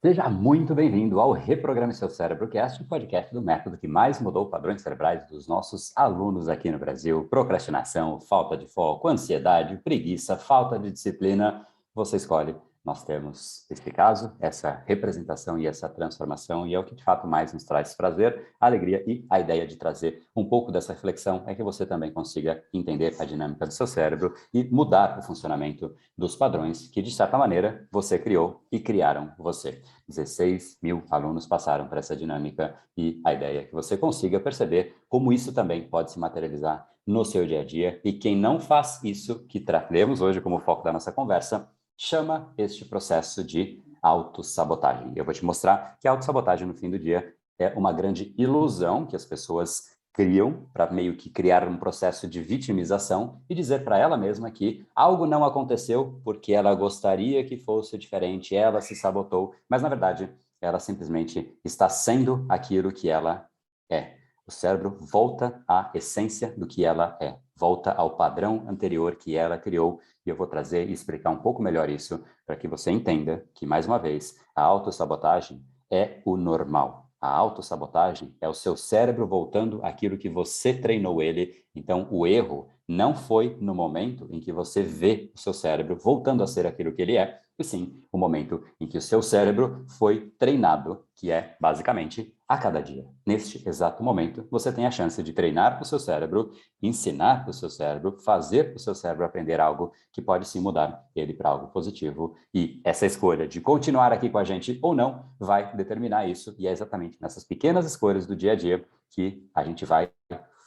Seja muito bem-vindo ao Reprograme Seu Cérebro-cast, o podcast do método que mais mudou padrões cerebrais dos nossos alunos aqui no Brasil. Procrastinação, falta de foco, ansiedade, preguiça, falta de disciplina. Você escolhe. Nós temos, neste caso, essa representação e essa transformação, e é o que de fato mais nos traz prazer, alegria e a ideia de trazer um pouco dessa reflexão é que você também consiga entender a dinâmica do seu cérebro e mudar o funcionamento dos padrões que, de certa maneira, você criou e criaram você. 16 mil alunos passaram por essa dinâmica e a ideia é que você consiga perceber como isso também pode se materializar no seu dia a dia. E quem não faz isso, que trataremos hoje como foco da nossa conversa, chama este processo de autossabotagem. Eu vou te mostrar que a autossabotagem, no fim do dia, é uma grande ilusão que as pessoas criam para meio que criar um processo de vitimização e dizer para ela mesma que algo não aconteceu porque ela gostaria que fosse diferente, ela se sabotou, mas na verdade ela simplesmente está sendo aquilo que ela é. O cérebro volta à essência do que ela é, volta ao padrão anterior que ela criou, e eu vou trazer e explicar um pouco melhor isso para que você entenda que, mais uma vez, a autossabotagem é o normal. A autossabotagem é o seu cérebro voltando àquilo que você treinou ele. Então, o erro não foi no momento em que você vê o seu cérebro voltando a ser aquilo que ele é, e sim o momento em que o seu cérebro foi treinado, que é basicamente a cada dia. Neste exato momento, você tem a chance de treinar o seu cérebro, ensinar o seu cérebro, fazer o seu cérebro aprender algo que pode sim mudar ele para algo positivo. E essa escolha de continuar aqui com a gente ou não vai determinar isso. E é exatamente nessas pequenas escolhas do dia a dia que a gente vai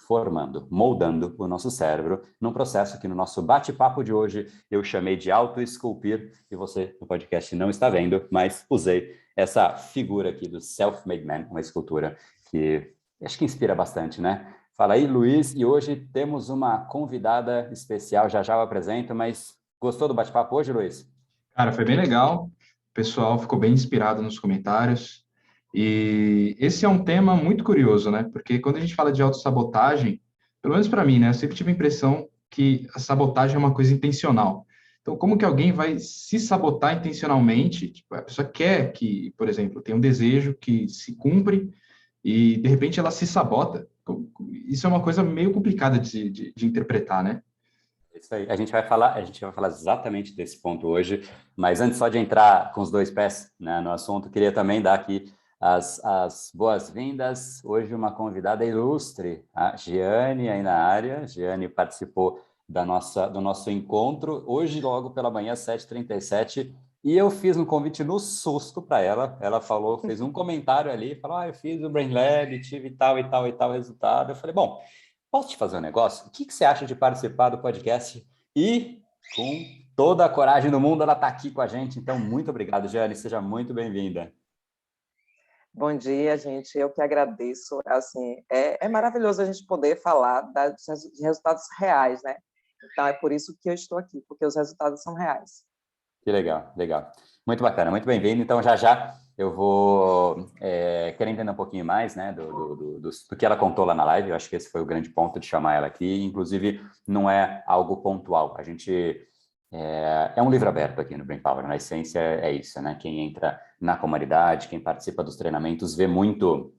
formando, moldando o nosso cérebro num processo que no nosso bate-papo de hoje eu chamei de auto-esculpir, e você no podcast não está vendo, mas usei essa figura aqui do Self-Made Man, uma escultura que acho que inspira bastante, né? Fala aí, Luiz, e hoje temos uma convidada especial, já eu apresento, mas gostou do bate-papo hoje, Luiz? Cara, foi bem legal. O pessoal ficou bem inspirado nos comentários. E esse é um tema muito curioso, né? Porque quando a gente fala de autossabotagem, pelo menos para mim, né? Eu sempre tive a impressão que a sabotagem é uma coisa intencional. Então, como que alguém vai se sabotar intencionalmente? Tipo, a pessoa quer que, por exemplo, tem um desejo que se cumpre e, de repente, ela se sabota. Isso é uma coisa meio complicada de interpretar, né? Isso aí. A gente vai falar exatamente desse ponto hoje, mas antes só de entrar com os dois pés, né, no assunto, queria também dar aqui as boas-vindas. Hoje uma convidada ilustre, a Giane aí na área. Giane participou do nosso encontro hoje logo pela manhã, 7h37, e eu fiz um convite no susto para ela. Ela falou, fez um comentário ali, falou: eu fiz o Brain Lab, tive tal e tal e tal resultado. Eu falei: bom, posso te fazer um negócio? O que você acha de participar do podcast? E com toda a coragem do mundo, ela está aqui com a gente. Então, muito obrigado, Jane. Seja muito bem-vinda. Bom dia, gente. Eu que agradeço. Assim, é maravilhoso a gente poder falar de resultados reais, né? Então, é por isso que eu estou aqui, porque os resultados são reais. Que legal, legal. Muito bacana, muito bem-vindo. Então, já eu vou querer entender um pouquinho mais, né, do que ela contou lá na live. Eu acho que esse foi o grande ponto de chamar ela aqui. Inclusive, não é algo pontual. A gente é um livro aberto aqui no Brain Power. Na essência, é isso, né? Quem entra na comunidade, quem participa dos treinamentos, vê muito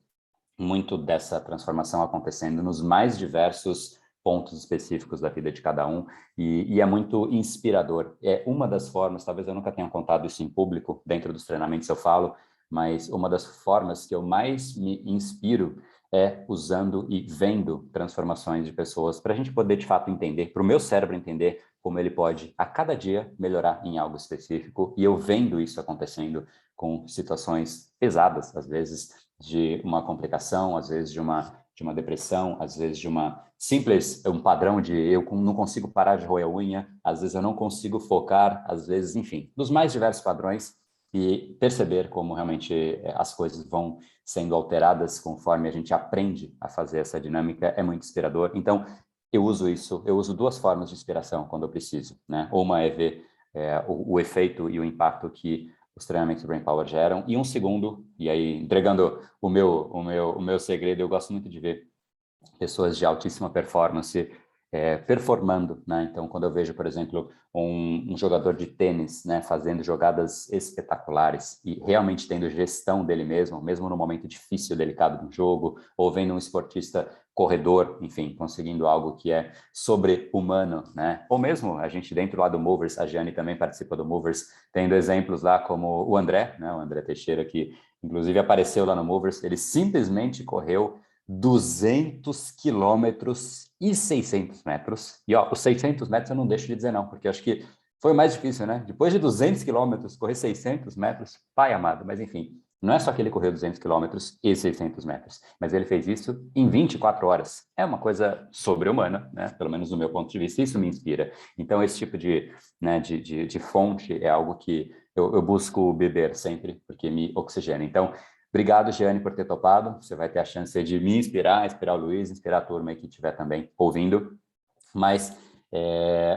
dessa transformação acontecendo nos mais diversos pontos específicos da vida de cada um, e é muito inspirador. É uma das formas, talvez eu nunca tenha contado isso em público, dentro dos treinamentos eu falo, mas uma das formas que eu mais me inspiro é usando e vendo transformações de pessoas, para a gente poder, de fato, entender, para o meu cérebro entender como ele pode, a cada dia, melhorar em algo específico, e eu vendo isso acontecendo com situações pesadas, às vezes, de uma complicação, às vezes de uma depressão, às vezes de um padrão de eu não consigo parar de roer a unha, às vezes eu não consigo focar, às vezes, enfim, dos mais diversos padrões, e perceber como realmente as coisas vão sendo alteradas conforme a gente aprende a fazer essa dinâmica é muito inspirador. Então, eu uso duas formas de inspiração quando eu preciso, né? Uma é ver o efeito e o impacto que os treinamentos do Brain Power geram, e um segundo, e aí entregando o meu segredo, eu gosto muito de ver pessoas de altíssima performance performando, né? Então, quando eu vejo, por exemplo, um jogador de tênis, né, fazendo jogadas espetaculares e realmente tendo gestão dele mesmo, mesmo no momento difícil, delicado do jogo, ou vendo um esportista corredor, enfim, conseguindo algo que é sobre-humano, né? Ou mesmo a gente dentro lá do Movers, a Giane também participa do Movers, tendo exemplos lá como o André, né? O André Teixeira, que inclusive apareceu lá no Movers, ele simplesmente correu 200 quilômetros e 600 metros. E, ó, os 600 metros eu não deixo de dizer não, porque acho que foi o mais difícil, né? Depois de 200 quilômetros, correr 600 metros, pai amado. Mas, enfim, não é só que ele correu 200 quilômetros e 600 metros, mas ele fez isso em 24 horas. É uma coisa sobre-humana, né? Pelo menos do meu ponto de vista, isso me inspira. Então, esse tipo de, né, de fonte é algo que eu busco beber sempre, porque me oxigena. Então, obrigado, Giane, por ter topado. Você vai ter a chance de me inspirar, inspirar o Luiz, inspirar a turma aí que estiver também ouvindo. Mas,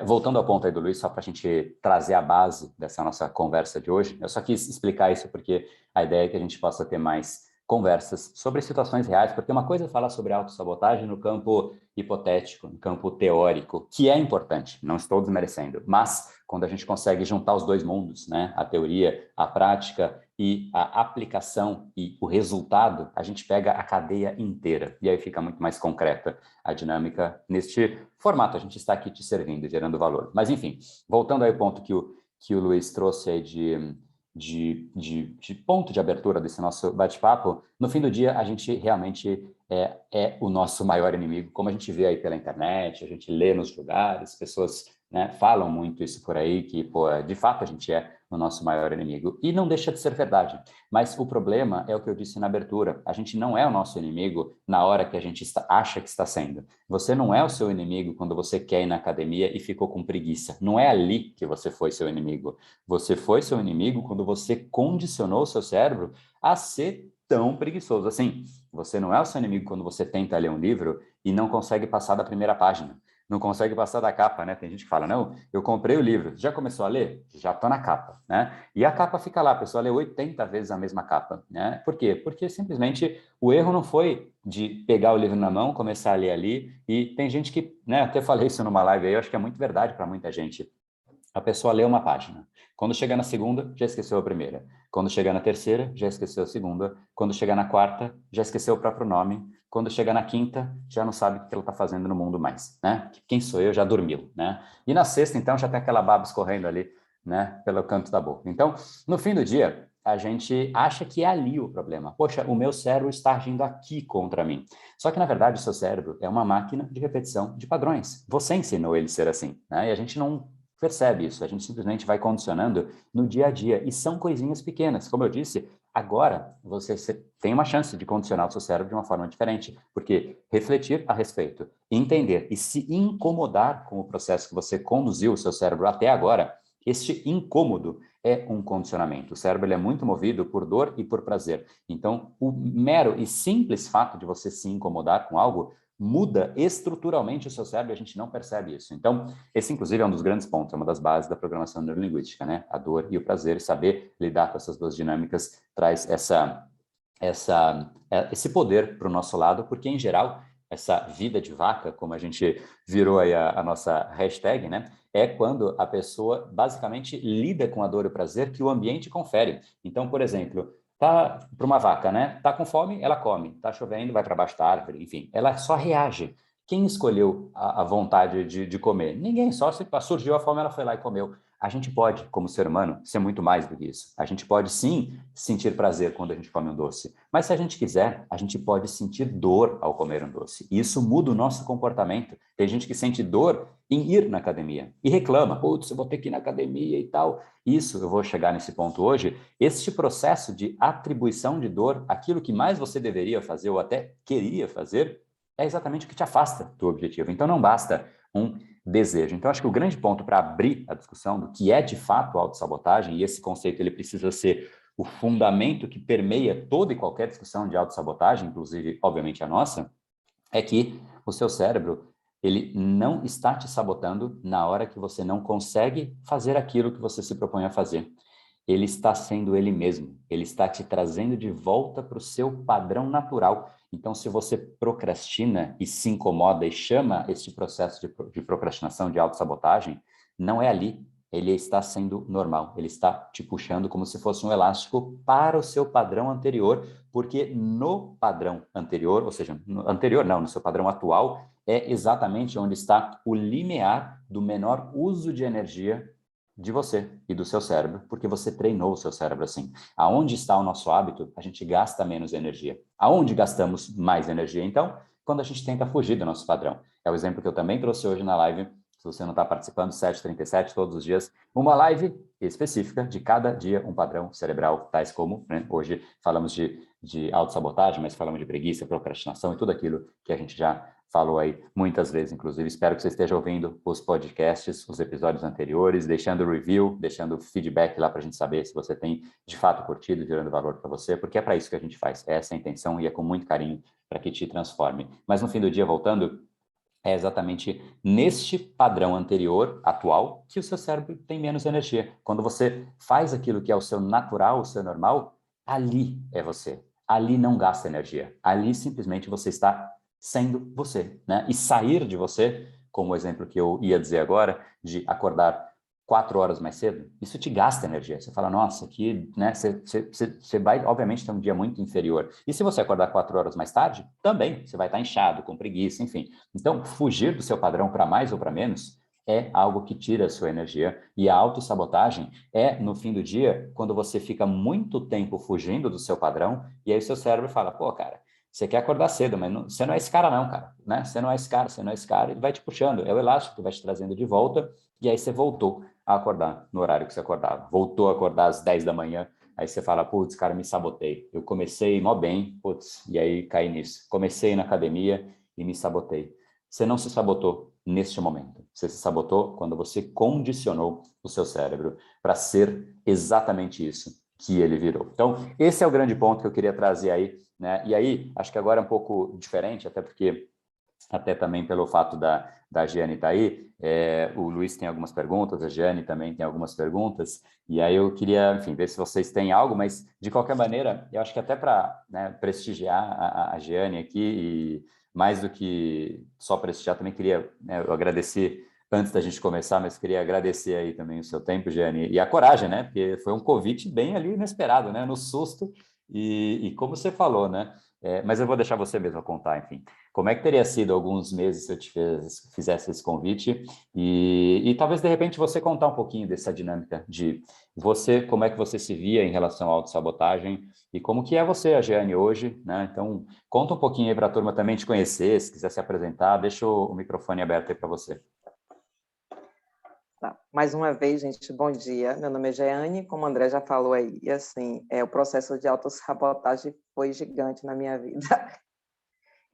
voltando ao ponto aí do Luiz, só para a gente trazer a base dessa nossa conversa de hoje, eu só quis explicar isso porque a ideia é que a gente possa ter mais conversas sobre situações reais, porque uma coisa é falar sobre autossabotagem no campo hipotético, no campo teórico, que é importante, não estou desmerecendo, mas quando a gente consegue juntar os dois mundos, né, a teoria, a prática e a aplicação e o resultado, a gente pega a cadeia inteira, e aí fica muito mais concreta a dinâmica neste formato. A gente está aqui te servindo, gerando valor. Mas, enfim, voltando aí ao ponto que o Luiz trouxe aí de ponto de abertura desse nosso bate-papo, no fim do dia, a gente realmente é o nosso maior inimigo, como a gente vê aí pela internet, a gente lê nos lugares, pessoas, né, falam muito isso por aí, que, pô, de fato a gente é o nosso maior inimigo. E não deixa de ser verdade. Mas o problema é o que eu disse na abertura. A gente não é o nosso inimigo na hora que a gente acha que está sendo. Você não é o seu inimigo quando você quer ir na academia e ficou com preguiça. Não é ali que você foi seu inimigo. Você foi seu inimigo quando você condicionou o seu cérebro a ser tão preguiçoso assim. Você não é o seu inimigo quando você tenta ler um livro e não consegue passar da primeira página. Não consegue passar da capa, né? Tem gente que fala, não, eu comprei o livro, já começou a ler? Já estou na capa, né? E a capa fica lá, a pessoa lê 80 vezes a mesma capa, né? Por quê? Porque simplesmente o erro não foi de pegar o livro na mão, começar a ler ali, e tem gente que, né, até falei isso numa live aí, eu acho que é muito verdade para muita gente. A pessoa lê uma página. Quando chega na segunda, já esqueceu a primeira. Quando chega na terceira, já esqueceu a segunda. Quando chega na quarta, já esqueceu o próprio nome. Quando chega na quinta, já não sabe o que ela está fazendo no mundo mais, né? Quem sou eu já dormiu, né? E na sexta, então, já tem aquela baba escorrendo ali, né? Pelo canto da boca. Então, no fim do dia, a gente acha que é ali o problema. Poxa, o meu cérebro está agindo aqui contra mim. Só que, na verdade, o seu cérebro é uma máquina de repetição de padrões. Você ensinou ele a ser assim, né? E a gente não percebe isso, a gente simplesmente vai condicionando no dia a dia, e são coisinhas pequenas. Como eu disse, agora você tem uma chance de condicionar o seu cérebro de uma forma diferente, porque refletir a respeito, entender e se incomodar com o processo que você conduziu o seu cérebro até agora, este incômodo é um condicionamento. O cérebro ele é muito movido por dor e por prazer. Então, o mero e simples fato de você se incomodar com algo muda estruturalmente o seu cérebro e a gente não percebe isso. Então, esse, inclusive, é um dos grandes pontos, é uma das bases da programação neurolinguística, né? A dor e o prazer, e saber lidar com essas duas dinâmicas traz esse poder para o nosso lado, porque, em geral, essa vida de vaca, como a gente virou aí a nossa hashtag, né? É quando a pessoa, basicamente, lida com a dor e o prazer que o ambiente confere. Então, por exemplo, tá para uma vaca, né? Tá com fome, ela come. Tá chovendo, vai para baixo da árvore, enfim. Ela só reage. Quem escolheu a vontade de comer? Ninguém, só se surgiu a fome, ela foi lá e comeu. A gente pode, como ser humano, ser muito mais do que isso. A gente pode, sim, sentir prazer quando a gente come um doce. Mas se a gente quiser, a gente pode sentir dor ao comer um doce. E isso muda o nosso comportamento. Tem gente que sente dor em ir na academia e reclama, putz, eu vou ter que ir na academia e tal. Isso, eu vou chegar nesse ponto hoje. Este processo de atribuição de dor, aquilo que mais você deveria fazer ou até queria fazer, é exatamente o que te afasta do objetivo. Então, não basta um desejo. Então, acho que o grande ponto para abrir a discussão do que é de fato autossabotagem, e esse conceito ele precisa ser o fundamento que permeia toda e qualquer discussão de autossabotagem, inclusive, obviamente, a nossa, é que o seu cérebro ele não está te sabotando na hora que você não consegue fazer aquilo que você se propõe a fazer. ele está sendo ele mesmo. Ele está te trazendo de volta para o seu padrão natural. Então, se você procrastina e se incomoda e chama esse processo de procrastinação, de autossabotagem, não é ali. Ele está sendo normal. Ele está te puxando como se fosse um elástico para o seu padrão anterior, porque no padrão anterior, ou seja, no seu padrão atual, é exatamente onde está o limiar do menor uso de energia de você e do seu cérebro, porque você treinou o seu cérebro assim. Aonde está o nosso hábito, a gente gasta menos energia. Aonde gastamos mais energia, então? Quando a gente tenta fugir do nosso padrão. É o exemplo que eu também trouxe hoje na live. Se você não está participando, 7h37 todos os dias, uma live específica de cada dia um padrão cerebral, tais como, né, hoje falamos de autossabotagem, mas falamos de preguiça, procrastinação e tudo aquilo que a gente já falou aí muitas vezes, inclusive. Espero que você esteja ouvindo os podcasts, os episódios anteriores, deixando review, deixando feedback lá para a gente saber se você tem de fato curtido, gerando valor para você, porque é para isso que a gente faz. É essa a intenção e é com muito carinho para que te transforme. Mas no fim do dia, voltando, é exatamente neste padrão anterior, atual, que o seu cérebro tem menos energia. Quando você faz aquilo que é o seu natural, o seu normal, ali é você. Ali não gasta energia. Ali simplesmente você está sendo você, né? E sair de você, como o exemplo que eu ia dizer agora, de acordar 4 horas mais cedo, isso te gasta energia. Você fala, nossa, aqui, né? Você vai, obviamente, ter um dia muito inferior. E se você acordar 4 horas mais tarde, também você vai estar inchado, com preguiça, enfim. Então, fugir do seu padrão para mais ou para menos é algo que tira a sua energia. E a autossabotagem é, no fim do dia, quando você fica muito tempo fugindo do seu padrão, e aí o seu cérebro fala, pô, cara, você quer acordar cedo, mas não, você não é esse cara não, cara, né? Você não é esse cara, você não é esse cara, ele vai te puxando, é o elástico que vai te trazendo de volta, e aí você voltou a acordar no horário que você acordava. Voltou a acordar às 10 da manhã, aí você fala, putz, cara, me sabotei. Eu comecei mó bem, putz, e aí caí nisso. Comecei na academia e me sabotei. Você não se sabotou neste momento. Você se sabotou quando você condicionou o seu cérebro para ser exatamente isso que ele virou. Então, esse é o grande ponto que eu queria trazer aí, né? E aí, acho que agora é um pouco diferente, até porque até também pelo fato da Giane estar aí, o Luiz tem algumas perguntas, a Giane também tem algumas perguntas, e aí eu queria, enfim, ver se vocês têm algo, mas de qualquer maneira, eu acho que até para, né, prestigiar a Giane aqui, e mais do que só prestigiar, também queria, né, eu agradecer antes da gente começar, mas queria agradecer aí também o seu tempo, Giane, e a coragem, né, porque foi um convite bem ali inesperado, né, no susto, e como você falou, né, mas eu vou deixar você mesmo contar, enfim. Como é que teria sido alguns meses se eu te fizesse esse convite? E talvez, de repente, você contar um pouquinho dessa dinâmica de você, como é que você se via em relação à autossabotagem e como que é você, a Jeane, hoje, né? Então, conta um pouquinho aí para a turma também te conhecer, se quiser se apresentar, deixa o microfone aberto aí para você. Tá. Mais uma vez, gente, bom dia. Meu nome é Jeane, como o André já falou aí, e assim, o processo de autossabotagem foi gigante na minha vida.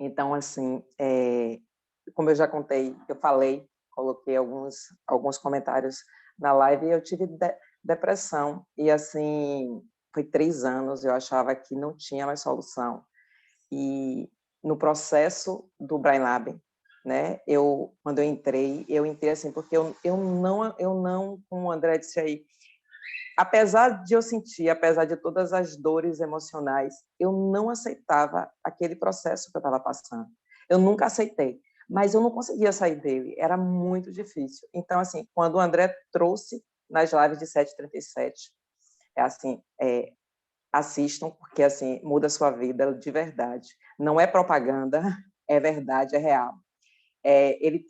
Então, assim, como eu já contei, eu falei, coloquei alguns comentários na live, e eu tive depressão, e assim, foi 3 anos, eu achava que não tinha mais solução. E no processo do Brain Lab, né, quando eu entrei assim, porque eu não, como o André disse aí, apesar de todas as dores emocionais, eu não aceitava aquele processo que eu estava passando. Eu nunca aceitei, mas eu não conseguia sair dele, era muito difícil. Então, assim, quando o André trouxe nas lives de 7h37, assim, assistam, porque assim, muda a sua vida de verdade. Não é propaganda, é verdade, é real.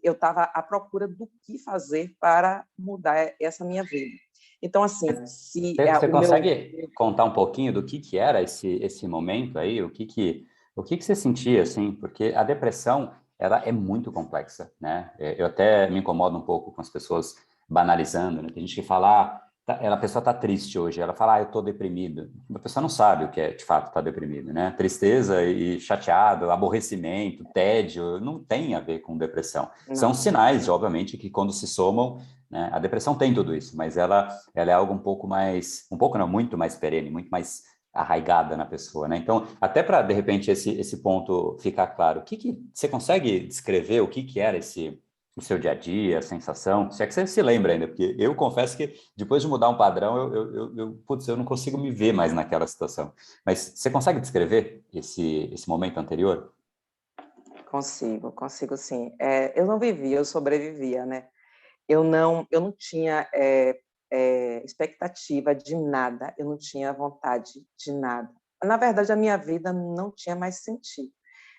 Eu estava à procura do que fazer para mudar essa minha vida. Então, assim, Você consegue contar um pouquinho do que era esse momento aí? O que você sentia, assim? Porque a depressão, ela é muito complexa, né? Eu até me incomodo um pouco com as pessoas banalizando, né? Tem gente que fala, a pessoa está triste hoje, ela fala, eu estou deprimido. A pessoa não sabe o que é, de fato, estar deprimido, né? Tristeza e chateado, aborrecimento, tédio, não tem a ver com depressão. São sinais, obviamente, que quando se somam, né? A depressão tem tudo isso, mas ela é algo um pouco mais, muito mais perene, muito mais arraigada na pessoa, né? Então, até para, de repente, esse ponto ficar claro, você consegue descrever o que era o seu dia a dia, a sensação? Se é que você se lembra ainda, porque eu confesso que depois de mudar um padrão, putz, eu não consigo me ver mais naquela situação. Mas você consegue descrever esse momento anterior? Consigo sim. Eu não vivia, eu sobrevivia, né? Eu não tinha expectativa de nada, eu não tinha vontade de nada. Na verdade, a minha vida não tinha mais sentido.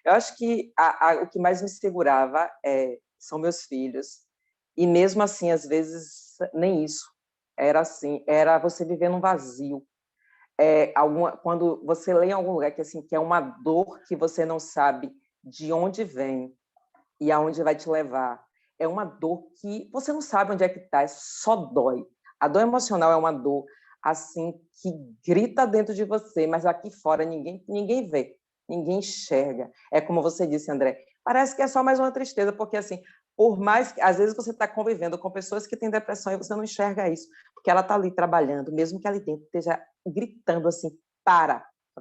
Eu acho que o que mais me segurava são meus filhos. E mesmo assim, às vezes, nem isso. Era assim, era você viver num vazio. Quando você lê em algum lugar que, assim, que é uma dor que você não sabe de onde vem e aonde vai te levar. É uma dor que você não sabe onde é que está, só dói. A dor emocional é uma dor assim que grita dentro de você, mas aqui fora ninguém vê, ninguém enxerga. É como você disse, André, parece que é só mais uma tristeza, porque assim, por mais que às vezes você está convivendo com pessoas que têm depressão e você não enxerga isso, porque ela está ali trabalhando, mesmo que ali dentro esteja gritando assim,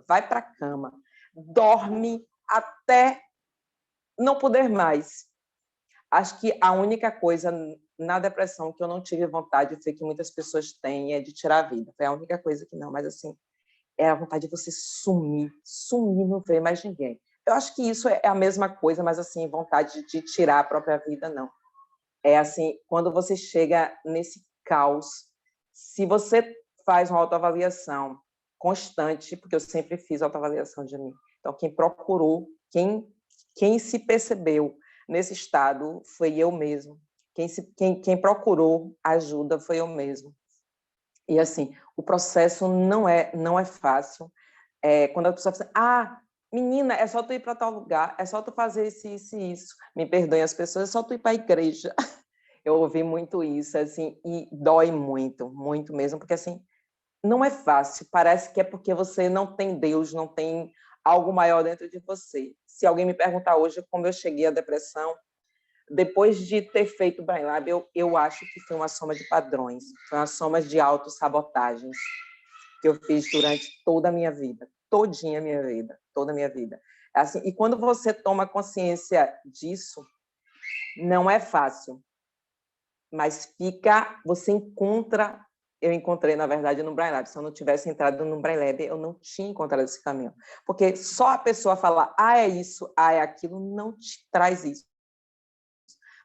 vai para a cama, dorme até não poder mais. Acho que a única coisa na depressão que eu não tive vontade, foi que muitas pessoas têm, é de tirar a vida. Foi a única coisa que não, mas assim, é a vontade de você sumir, não ver mais ninguém. Eu acho que isso é a mesma coisa, mas assim, vontade de tirar a própria vida, não. É assim, quando você chega nesse caos, se você faz uma autoavaliação constante, porque eu sempre fiz autoavaliação de mim. Então, quem procurou, quem se percebeu nesse estado foi eu mesmo. Quem procurou ajuda foi eu mesmo. E assim, o processo não é fácil. Quando a pessoa fala, menina, é só tu ir para tal lugar, é só tu fazer isso e isso. Me perdoem as pessoas, é só tu ir para a igreja. Eu ouvi muito isso, assim, e dói muito, muito mesmo, porque assim, não é fácil. Parece que é porque você não tem Deus, não tem algo maior dentro de você. Se alguém me perguntar hoje como eu cheguei à depressão, depois de ter feito o Brain Lab, eu acho que foi uma soma de padrões, foi uma soma de autossabotagens que eu fiz durante toda a minha vida, todinha a minha vida, toda a minha vida. Assim, e quando você toma consciência disso, não é fácil, mas eu encontrei, na verdade, no Brain Lab. Se eu não tivesse entrado no Brain Lab, eu não tinha encontrado esse caminho. Porque só a pessoa falar, é isso, é aquilo, não te traz isso.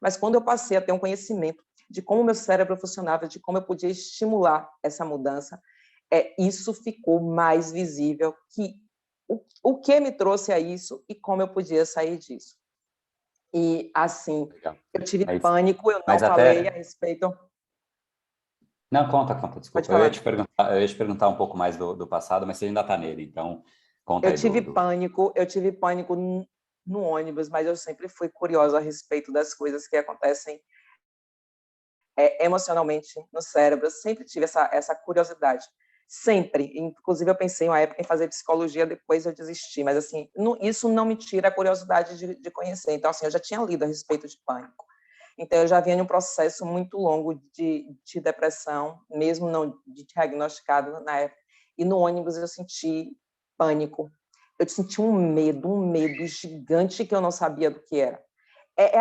Mas quando eu passei a ter um conhecimento de como o meu cérebro funcionava, de como eu podia estimular essa mudança, isso ficou mais visível, que o que me trouxe a isso e como eu podia sair disso. E, assim, Legal. eu tive pânico, eu não Mas falei a até... respeito... Não, conta, Pode desculpa. falar. Eu ia te perguntar um pouco mais do passado, mas você ainda está nele, então conta Eu aí tive pânico no ônibus, mas eu sempre fui curiosa a respeito das coisas que acontecem emocionalmente no cérebro. Eu sempre tive essa curiosidade. Sempre. Inclusive, eu pensei uma época em fazer psicologia, depois eu desisti. Mas, assim, isso não me tira a curiosidade de conhecer. Então, assim, eu já tinha lido a respeito de pânico. Então, eu já vinha em um processo muito longo de depressão, mesmo não diagnosticado na época. E no ônibus eu senti pânico. Eu senti um medo gigante que eu não sabia do que era.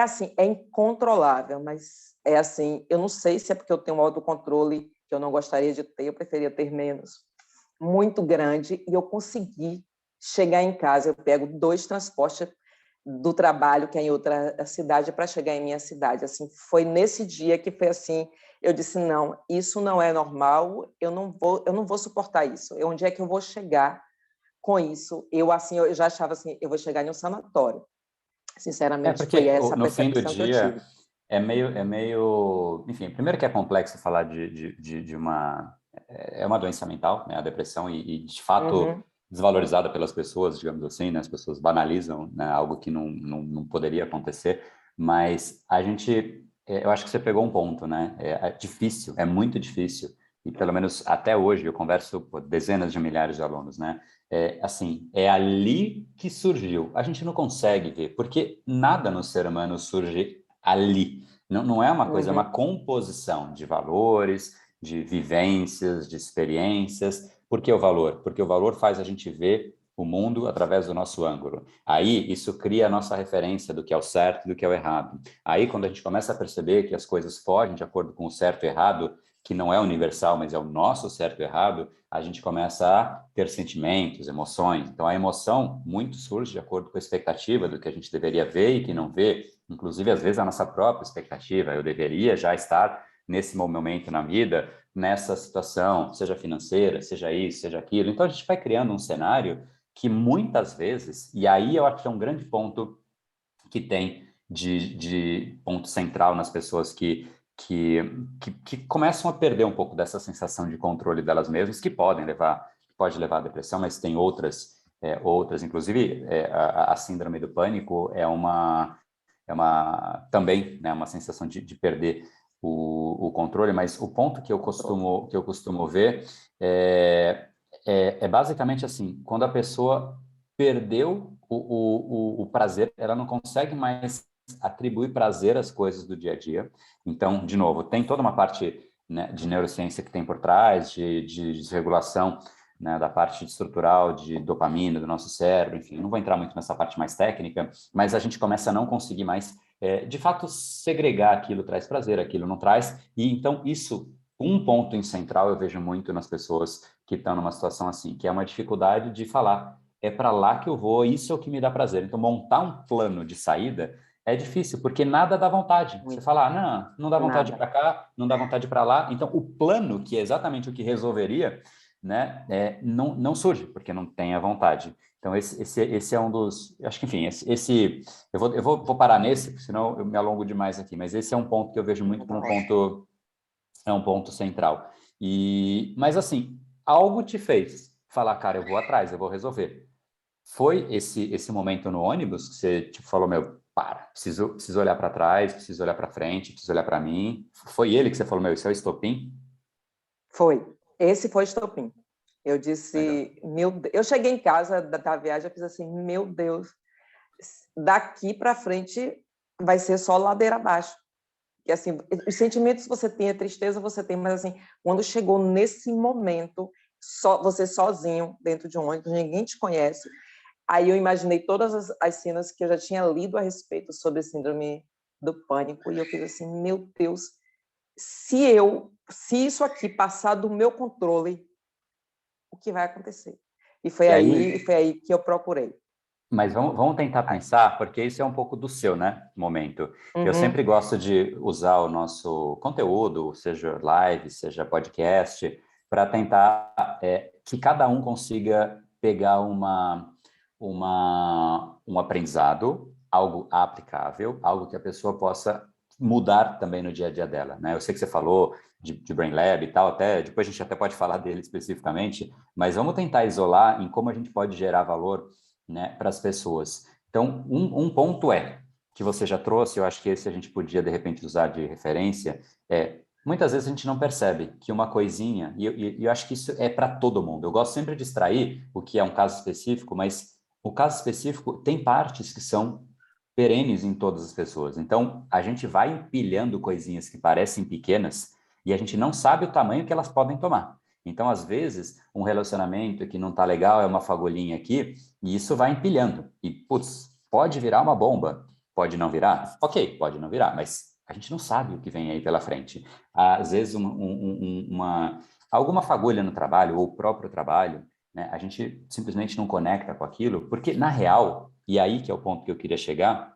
Assim, é incontrolável, mas é assim, eu não sei se é porque eu tenho um autocontrole que eu não gostaria de ter, eu preferia ter menos, muito grande, e eu consegui chegar em casa. Eu pego 2 transportes do trabalho, que é em outra cidade, para chegar em minha cidade. Assim, foi nesse dia que foi assim, eu disse, não, isso não é normal, eu não vou suportar isso. Onde é que eu vou chegar com isso? Eu já achava assim, eu vou chegar em um sanatório. Sinceramente, foi Porque essa a no fim do percepção que eu dia tive. enfim, primeiro que é complexo falar de uma, é uma doença mental, né, a depressão, e de fato Uhum. desvalorizada pelas pessoas, digamos assim, né, as pessoas banalizam, né, algo que não poderia acontecer, mas eu acho que você pegou um ponto, né, é difícil, é muito difícil, e pelo menos até hoje eu converso com dezenas de milhares de alunos, né, assim, é ali que surgiu. A gente não consegue ver, porque nada no ser humano surge ali. Não é uma coisa, é uma Uhum. composição de valores, de vivências, de experiências. Por que o valor? Porque o valor faz a gente ver o mundo através do nosso ângulo. Aí, isso cria a nossa referência do que é o certo e do que é o errado. Aí, quando a gente começa a perceber que as coisas fogem de acordo com o certo e errado, que não é universal, mas é o nosso certo e errado, a gente começa a ter sentimentos, emoções. Então, a emoção muito surge de acordo com a expectativa do que a gente deveria ver e que não vê, inclusive, às vezes, a nossa própria expectativa. Eu deveria já estar nesse momento na vida, nessa situação, seja financeira, seja isso, seja aquilo. Então, a gente vai criando um cenário que muitas vezes, e aí eu acho que é um grande ponto que tem de ponto central nas pessoas que começam a perder um pouco dessa sensação de controle delas mesmas, que pode levar à depressão, mas tem outras, inclusive a síndrome do pânico é uma também, né, uma sensação de perder o controle, mas o ponto que eu costumo ver é basicamente assim, quando a pessoa perdeu o prazer, ela não consegue mais atribuir prazer às coisas do dia a dia. Então, de novo, tem toda uma parte, né, de neurociência que tem por trás, de desregulação, né, da parte estrutural de dopamina do nosso cérebro, enfim, não vou entrar muito nessa parte mais técnica, mas a gente começa a não conseguir mais, de fato, segregar aquilo traz prazer, aquilo não traz, e então isso, um ponto em central eu vejo muito nas pessoas que estão numa situação assim, que é uma dificuldade de falar, é para lá que eu vou, isso é o que me dá prazer. Então, montar um plano de saída é difícil, porque nada dá vontade. Você fala, não dá vontade para cá, não dá vontade para lá. Então, o plano, que é exatamente o que resolveria, né, não surge, porque não tem a vontade. Então, esse é um dos... Acho que, enfim, eu vou parar nesse, senão eu me alongo demais aqui, mas esse é um ponto que eu vejo muito como um ponto central. Mas, assim, algo te fez falar, cara, eu vou atrás, eu vou resolver. Foi esse momento no ônibus que você tipo, falou, preciso olhar para trás, preciso olhar para frente, preciso olhar para mim. Foi ele que você falou, isso é o estopim? Foi. Esse foi o estopim. Eu Legal. disse, eu cheguei em casa da viagem, eu fiz assim, meu Deus, daqui para frente vai ser só ladeira abaixo. E assim, os sentimentos você tem, a tristeza você tem, mas assim, quando chegou nesse momento, você sozinho dentro de um ônibus, ninguém te conhece. Aí eu imaginei todas as cenas que eu já tinha lido a respeito sobre a síndrome do pânico e eu fiz assim, meu Deus, se isso aqui passar do meu controle, o que vai acontecer? E foi E aí que eu procurei. mas vamos tentar pensar, porque isso é um pouco do seu, né, momento. Eu Uhum. sempre gosto de usar o nosso conteúdo, seja live, seja podcast, para tentar que cada um consiga pegar um aprendizado, algo aplicável, algo que a pessoa possa mudar também no dia a dia dela, né? Eu sei que você falou de Brain Lab e tal, até depois a gente até pode falar dele especificamente, mas vamos tentar isolar em como a gente pode gerar valor, né, para as pessoas. Então, um ponto que você já trouxe, eu acho que esse a gente podia, de repente, usar de referência, muitas vezes a gente não percebe que uma coisinha, e eu acho que isso é para todo mundo. Eu gosto sempre de extrair o que é um caso específico, mas o caso específico tem partes que são perenes em todas as pessoas. Então, a gente vai empilhando coisinhas que parecem pequenas e a gente não sabe o tamanho que elas podem tomar. Então, às vezes, um relacionamento que não está legal é uma fagulhinha aqui, e isso vai empilhando. E, putz, pode virar uma bomba, pode não virar? Ok, pode não virar, mas a gente não sabe o que vem aí pela frente. Às vezes, alguma fagulha no trabalho, ou o próprio trabalho, né, a gente simplesmente não conecta com aquilo, porque, na real, e aí que é o ponto que eu queria chegar,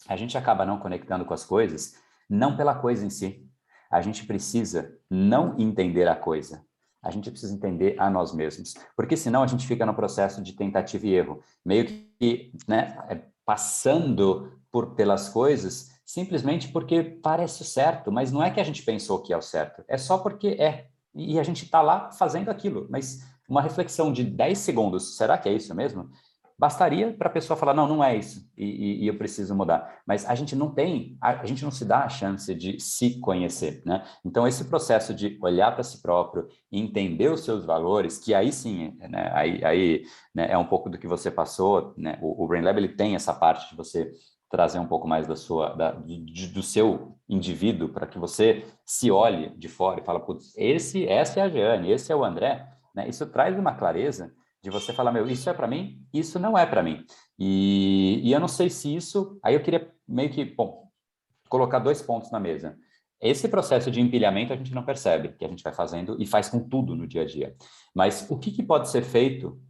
a gente acaba não conectando com as coisas, não pela coisa em si. A gente precisa não entender a coisa. A gente precisa entender a nós mesmos. Porque senão a gente fica no processo de tentativa e erro. Meio que, né, passando pelas coisas simplesmente porque parece o certo. Mas não é que a gente pensou que é o certo. É só porque é. E a gente está lá fazendo aquilo. Mas uma reflexão de 10 segundos, será que é isso mesmo? Bastaria para a pessoa falar, não é isso, e eu preciso mudar. Mas a gente não se dá a chance de se conhecer, né? Então, esse processo de olhar para si próprio, entender os seus valores, que aí sim, né, né, é um pouco do que você passou, né? O Brain Lab, ele tem essa parte de você trazer um pouco mais do seu indivíduo para que você se olhe de fora e fala, putz, essa é a Jeane, esse é o André, né? Isso traz uma clareza De você falar, meu, isso é para mim, isso não é para mim. E eu não sei se isso... Aí eu queria meio que, bom, colocar 2 pontos na mesa. Esse processo de empilhamento a gente não percebe, que a gente vai fazendo e faz com tudo no dia a dia. Mas o que pode ser feito,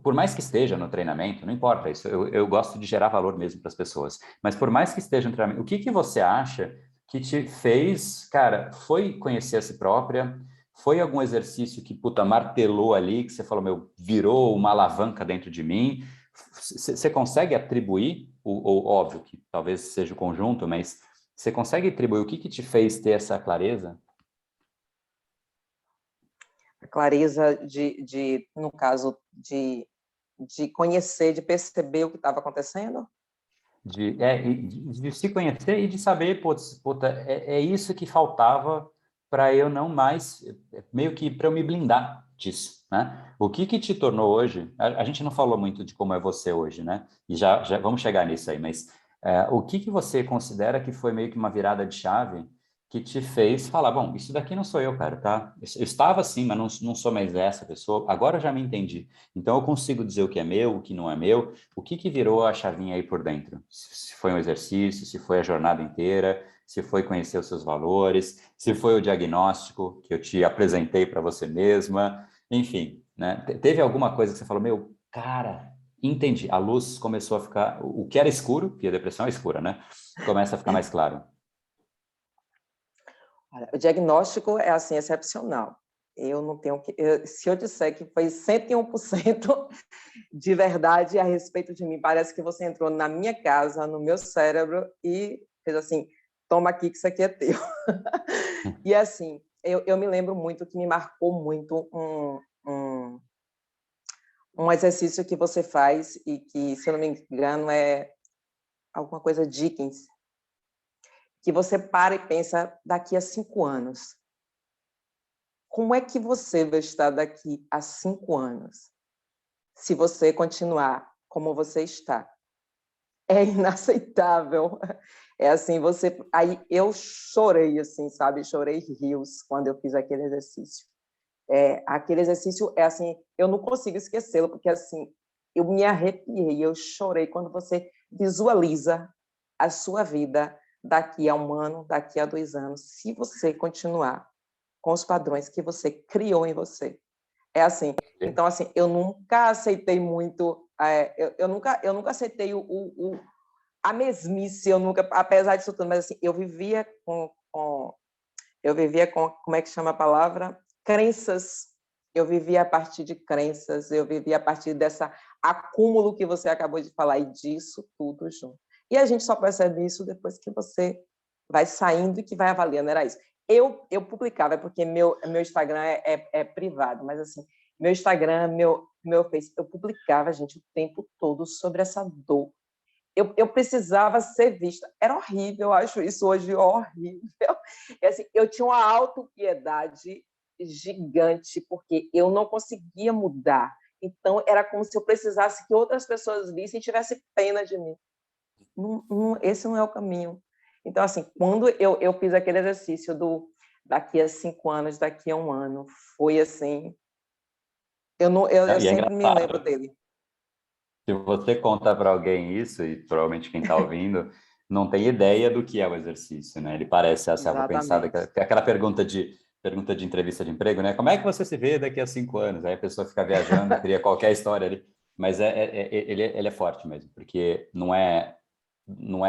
por mais que esteja no treinamento, não importa isso, eu gosto de gerar valor mesmo para as pessoas, mas por mais que esteja no treinamento, o que você acha que te fez, cara, foi conhecer a si própria, foi algum exercício que, puta, martelou ali, que você falou, meu, virou uma alavanca dentro de mim? Você consegue atribuir, ou óbvio que talvez seja o conjunto, mas você consegue atribuir o que te fez ter essa clareza? A clareza no caso, de conhecer, de perceber o que estava acontecendo? De se conhecer e de saber, putz, puta, é isso que faltava para eu não mais, meio que para eu me blindar disso, né? O que te tornou hoje, a gente não falou muito de como é você hoje, né? E já vamos chegar nisso aí, mas o que você considera que foi meio que uma virada de chave que te fez falar, bom, isso daqui não sou eu, cara, tá? Eu estava assim, mas não sou mais essa pessoa, agora eu já me entendi. Então eu consigo dizer o que é meu, o que não é meu, o que virou a chavinha aí por dentro? Se foi um exercício, se foi a jornada inteira, se foi conhecer os seus valores, se foi o diagnóstico que eu te apresentei para você mesma, enfim, né? Teve alguma coisa que você falou, meu, cara, entendi. A luz começou a ficar, o que era escuro, porque a depressão é escura, né? Começa a ficar mais claro. Olha, o diagnóstico é, assim, excepcional. Eu não tenho que... se eu disser que foi 101% de verdade a respeito de mim, parece que você entrou na minha casa, no meu cérebro e fez assim, toma aqui que isso aqui é teu. E assim, eu me lembro muito que me marcou muito um exercício que você faz e que, se eu não me engano, é alguma coisa Dickens, que você para e pensa daqui a 5 anos. Como é que você vai estar daqui a 5 anos se você continuar como você está? É inaceitável. É assim, você... Aí eu chorei, assim, sabe? Chorei rios quando eu fiz aquele exercício. Aquele exercício é assim, eu não consigo esquecê-lo, porque assim, eu me arrepiei, eu chorei quando você visualiza a sua vida daqui a 1 ano, daqui a 2 anos, se você continuar com os padrões que você criou em você. É assim, então assim, eu nunca aceitei muito, eu nunca aceitei a mesmice, eu nunca, apesar disso tudo, mas assim, eu vivia com, como é que chama a palavra? Crenças. Eu vivia a partir de crenças, eu vivia a partir dessa acúmulo que você acabou de falar, e disso tudo junto. E a gente só percebe isso depois que você vai saindo e que vai avaliando, era isso. Eu publicava, porque meu Instagram é privado, mas assim, meu Instagram, meu Face, eu publicava, gente, o tempo todo sobre essa dor. Eu precisava ser vista. Era horrível, eu acho isso hoje horrível. Assim, eu tinha uma autopiedade gigante, porque eu não conseguia mudar. Então, era como se eu precisasse que outras pessoas vissem e tivessem pena de mim. Esse não é o caminho. Então, assim, quando eu fiz aquele exercício do daqui a 5 anos, daqui a 1 ano, foi assim... Eu E é sempre me lembro engraçado. dele. Se você conta para alguém isso, e provavelmente quem está ouvindo, não tem ideia do que é o exercício, né? Ele parece essa algo pensada, Exatamente. aquela pergunta de entrevista de emprego, né? Como é que você se vê daqui a 5 anos? Aí a pessoa fica viajando, cria qualquer história ali. Mas ele é forte mesmo, porque não é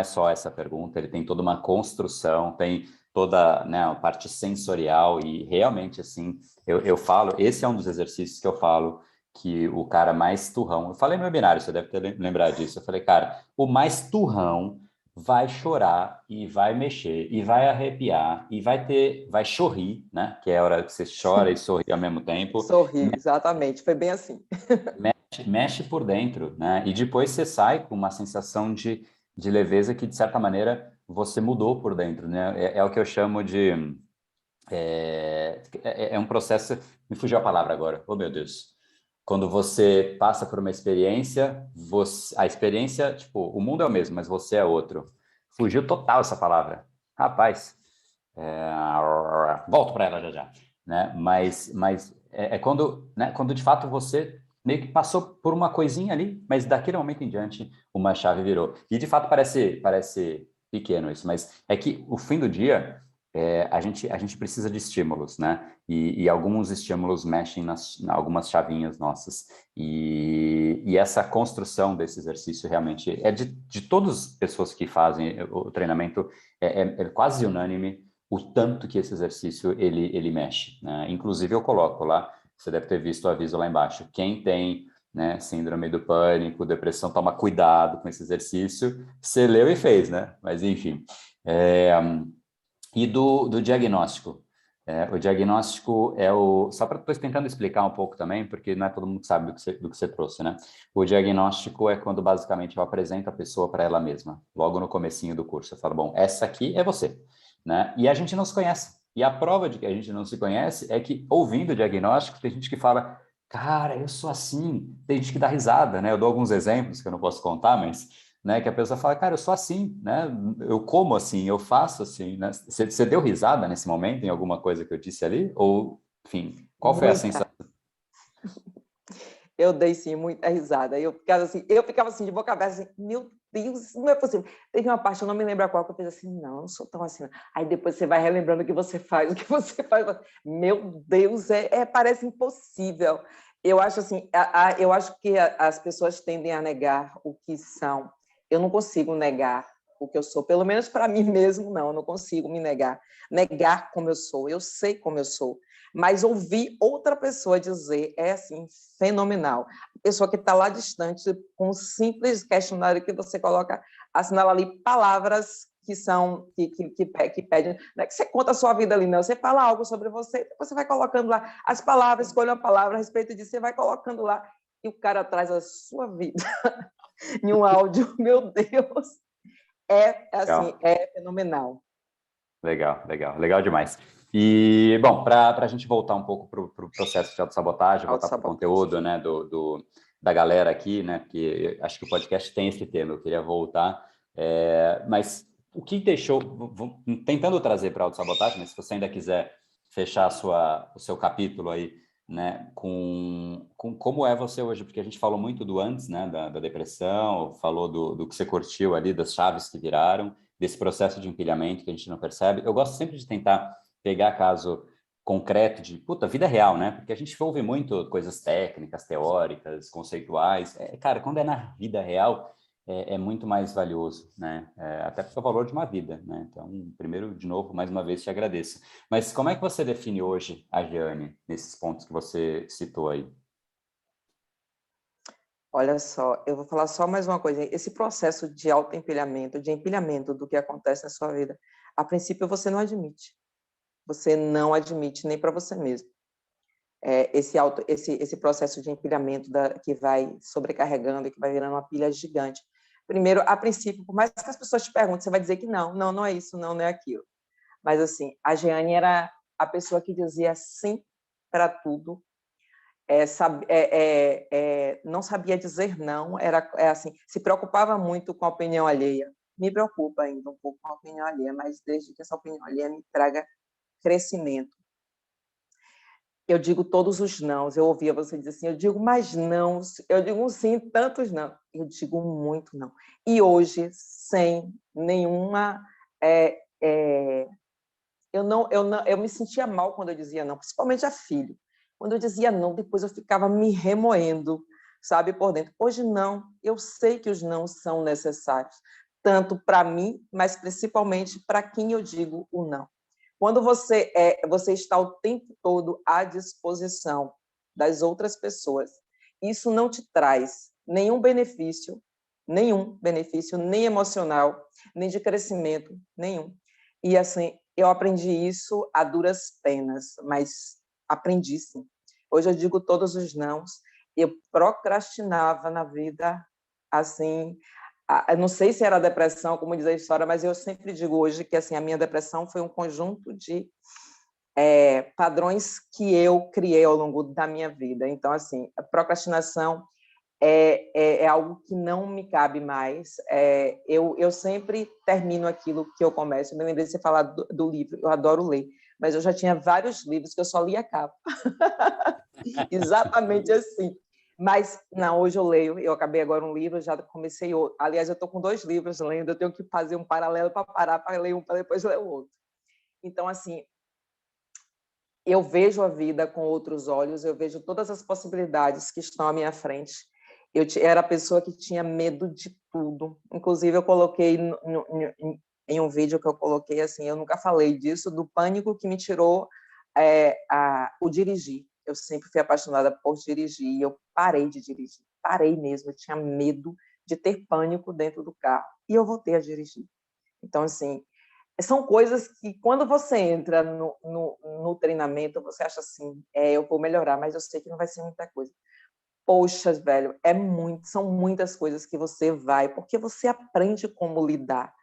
só essa pergunta, ele tem toda uma construção, tem toda, né, a parte sensorial e realmente, assim, eu falo, esse é um dos exercícios que eu falo que o cara mais turrão, eu falei no webinário, você deve ter lembrado disso, eu falei, cara, o mais turrão vai chorar e vai mexer e vai arrepiar e vai chorrir, né, que é a hora que você chora e sorri ao mesmo tempo, Sorri, exatamente. Foi bem assim. mexe por dentro, né? E depois você sai com uma sensação de leveza que, de certa maneira, você mudou por dentro, né? É o que eu chamo de... É um processo... Me fugiu a palavra agora. Oh, meu Deus. Quando você passa por uma experiência, a experiência, tipo, o mundo é o mesmo, mas você é outro. Fugiu total essa palavra. Rapaz, volto para ela já já, né? Mas quando, né, quando de fato você meio que passou por uma coisinha ali, mas daquele momento em diante uma chave virou. E de fato parece pequeno isso, mas é que o fim do dia a gente precisa de estímulos, né? E alguns estímulos mexem em algumas chavinhas nossas. E essa construção desse exercício realmente é de todas as pessoas que fazem o treinamento, é quase unânime o tanto que esse exercício ele mexe, né? Inclusive eu coloco lá, você deve ter visto o aviso lá embaixo, quem tem, né, síndrome do pânico, depressão, toma cuidado com esse exercício. Você leu e fez, né? Mas enfim. E do diagnóstico. O diagnóstico é o... Só para estou tentando explicar um pouco também, porque não é todo mundo que sabe do que você trouxe, né? O diagnóstico é quando, basicamente, eu apresento a pessoa para ela mesma, logo no comecinho do curso. Eu falo, bom, essa aqui é você, né? E a gente não se conhece. E a prova de que a gente não se conhece é que, ouvindo o diagnóstico, tem gente que fala, cara, eu sou assim. Tem gente que dá risada, né? Eu dou alguns exemplos que eu não posso contar, mas... Né, que a pessoa fala, cara, eu sou assim, né? Eu como assim, eu faço assim, né? Você deu risada nesse momento em alguma coisa que eu disse ali? Ou, enfim, qual foi a sensação? Eu dei sim muita risada. Eu ficava assim de boca aberta, assim, meu Deus, não é possível. Teve uma parte, eu não me lembro qual, que eu fiz assim, não, não sou tão assim. Não. Aí depois você vai relembrando o que você faz, o que você faz. Meu Deus, parece impossível. Eu acho assim, eu acho que as pessoas tendem a negar o que são. Eu não consigo negar o que eu sou, pelo menos para mim mesmo, não, eu não consigo me negar. Negar como eu sou, eu sei como eu sou. Mas ouvir outra pessoa dizer é, assim, fenomenal. A pessoa que está lá distante, com um simples questionário que você coloca, assinala ali palavras que são, que pedem, não é que você conta a sua vida ali, não, você fala algo sobre você, você vai colocando lá as palavras, escolhe uma palavra a respeito disso, você vai colocando lá, e o cara traz a sua vida em um áudio, meu Deus, assim, é fenomenal. Legal demais. E, bom, para a gente voltar um pouco para o processo de autossabotagem, voltar para o conteúdo, né, da galera aqui, né, porque acho que o podcast tem esse tema, eu queria voltar, mas o que deixou, tentando trazer para a autossabotagem, mas se você ainda quiser fechar o seu capítulo aí, né, com como é você hoje, porque a gente falou muito do antes, né, da depressão, falou do que você curtiu ali, das chaves que viraram, desse processo de empilhamento que a gente não percebe. Eu gosto sempre de tentar pegar caso concreto de, vida real, né? Porque a gente ouve muito coisas técnicas, teóricas, conceituais. Cara, quando é na vida real, é muito mais valioso, né? Até porque é o valor de uma vida, né? Então, primeiro, de novo, mais uma vez, te agradeço. Mas como é que você define hoje a Jeane, nesses pontos que você citou aí? Olha só, eu vou falar só mais uma coisa. Esse processo de autoempilhamento, de empilhamento do que acontece na sua vida, a princípio você não admite. Você não admite nem para você mesmo. Esse processo de empilhamento que vai sobrecarregando e que vai virando uma pilha gigante. Primeiro, a princípio, por mais que as pessoas te perguntem, você vai dizer que não é isso, não é aquilo. Mas, assim, a Jeane era a pessoa que dizia sim para tudo, não sabia dizer não, assim, se preocupava muito com a opinião alheia. Me preocupa ainda um pouco com a opinião alheia, mas desde que essa opinião alheia me traga crescimento. Eu digo todos os nãos, eu ouvia você dizer assim, eu digo mais não, eu digo um sim, tantos não, eu digo muito não. E hoje, sem nenhuma... eu me sentia mal quando eu dizia não, principalmente a filho. Quando eu dizia não, depois eu ficava me remoendo, sabe, por dentro. Hoje não, eu sei que os não são necessários, tanto para mim, mas principalmente para quem eu digo o não. Quando você está o tempo todo à disposição das outras pessoas, isso não te traz nenhum benefício, nem emocional, nem de crescimento, nenhum. E, assim, eu aprendi isso a duras penas, mas aprendi, sim. Hoje eu digo todos os nãos. Eu procrastinava na vida, assim, eu não sei se era depressão, como diz a história, mas eu sempre digo hoje que, assim, a minha depressão foi um conjunto de padrões que eu criei ao longo da minha vida. Então, assim, a procrastinação é algo que não me cabe mais. Eu sempre termino aquilo que eu começo. Eu me lembrei de você falar do livro, eu adoro ler, mas eu já tinha vários livros que eu só lia a capa. Exatamente assim. Mas, não, hoje eu leio, eu acabei agora um livro, já comecei outro. Aliás, eu estou com 2 livros lendo, eu tenho que fazer um paralelo para parar para ler um, para depois ler o outro. Então, assim, eu vejo a vida com outros olhos, eu vejo todas as possibilidades que estão à minha frente. Era a pessoa que tinha medo de tudo. Inclusive, eu coloquei em um vídeo que eu coloquei, assim, eu nunca falei disso, do pânico que me tirou o dirigir. Eu sempre fui apaixonada por dirigir e eu parei de dirigir. Parei mesmo, eu tinha medo de ter pânico dentro do carro. E eu voltei a dirigir. Então, assim, são coisas que, quando você entra no treinamento, você acha assim, eu vou melhorar, mas eu sei que não vai ser muita coisa. Poxa, velho, são muitas coisas que você vai, porque você aprende como lidar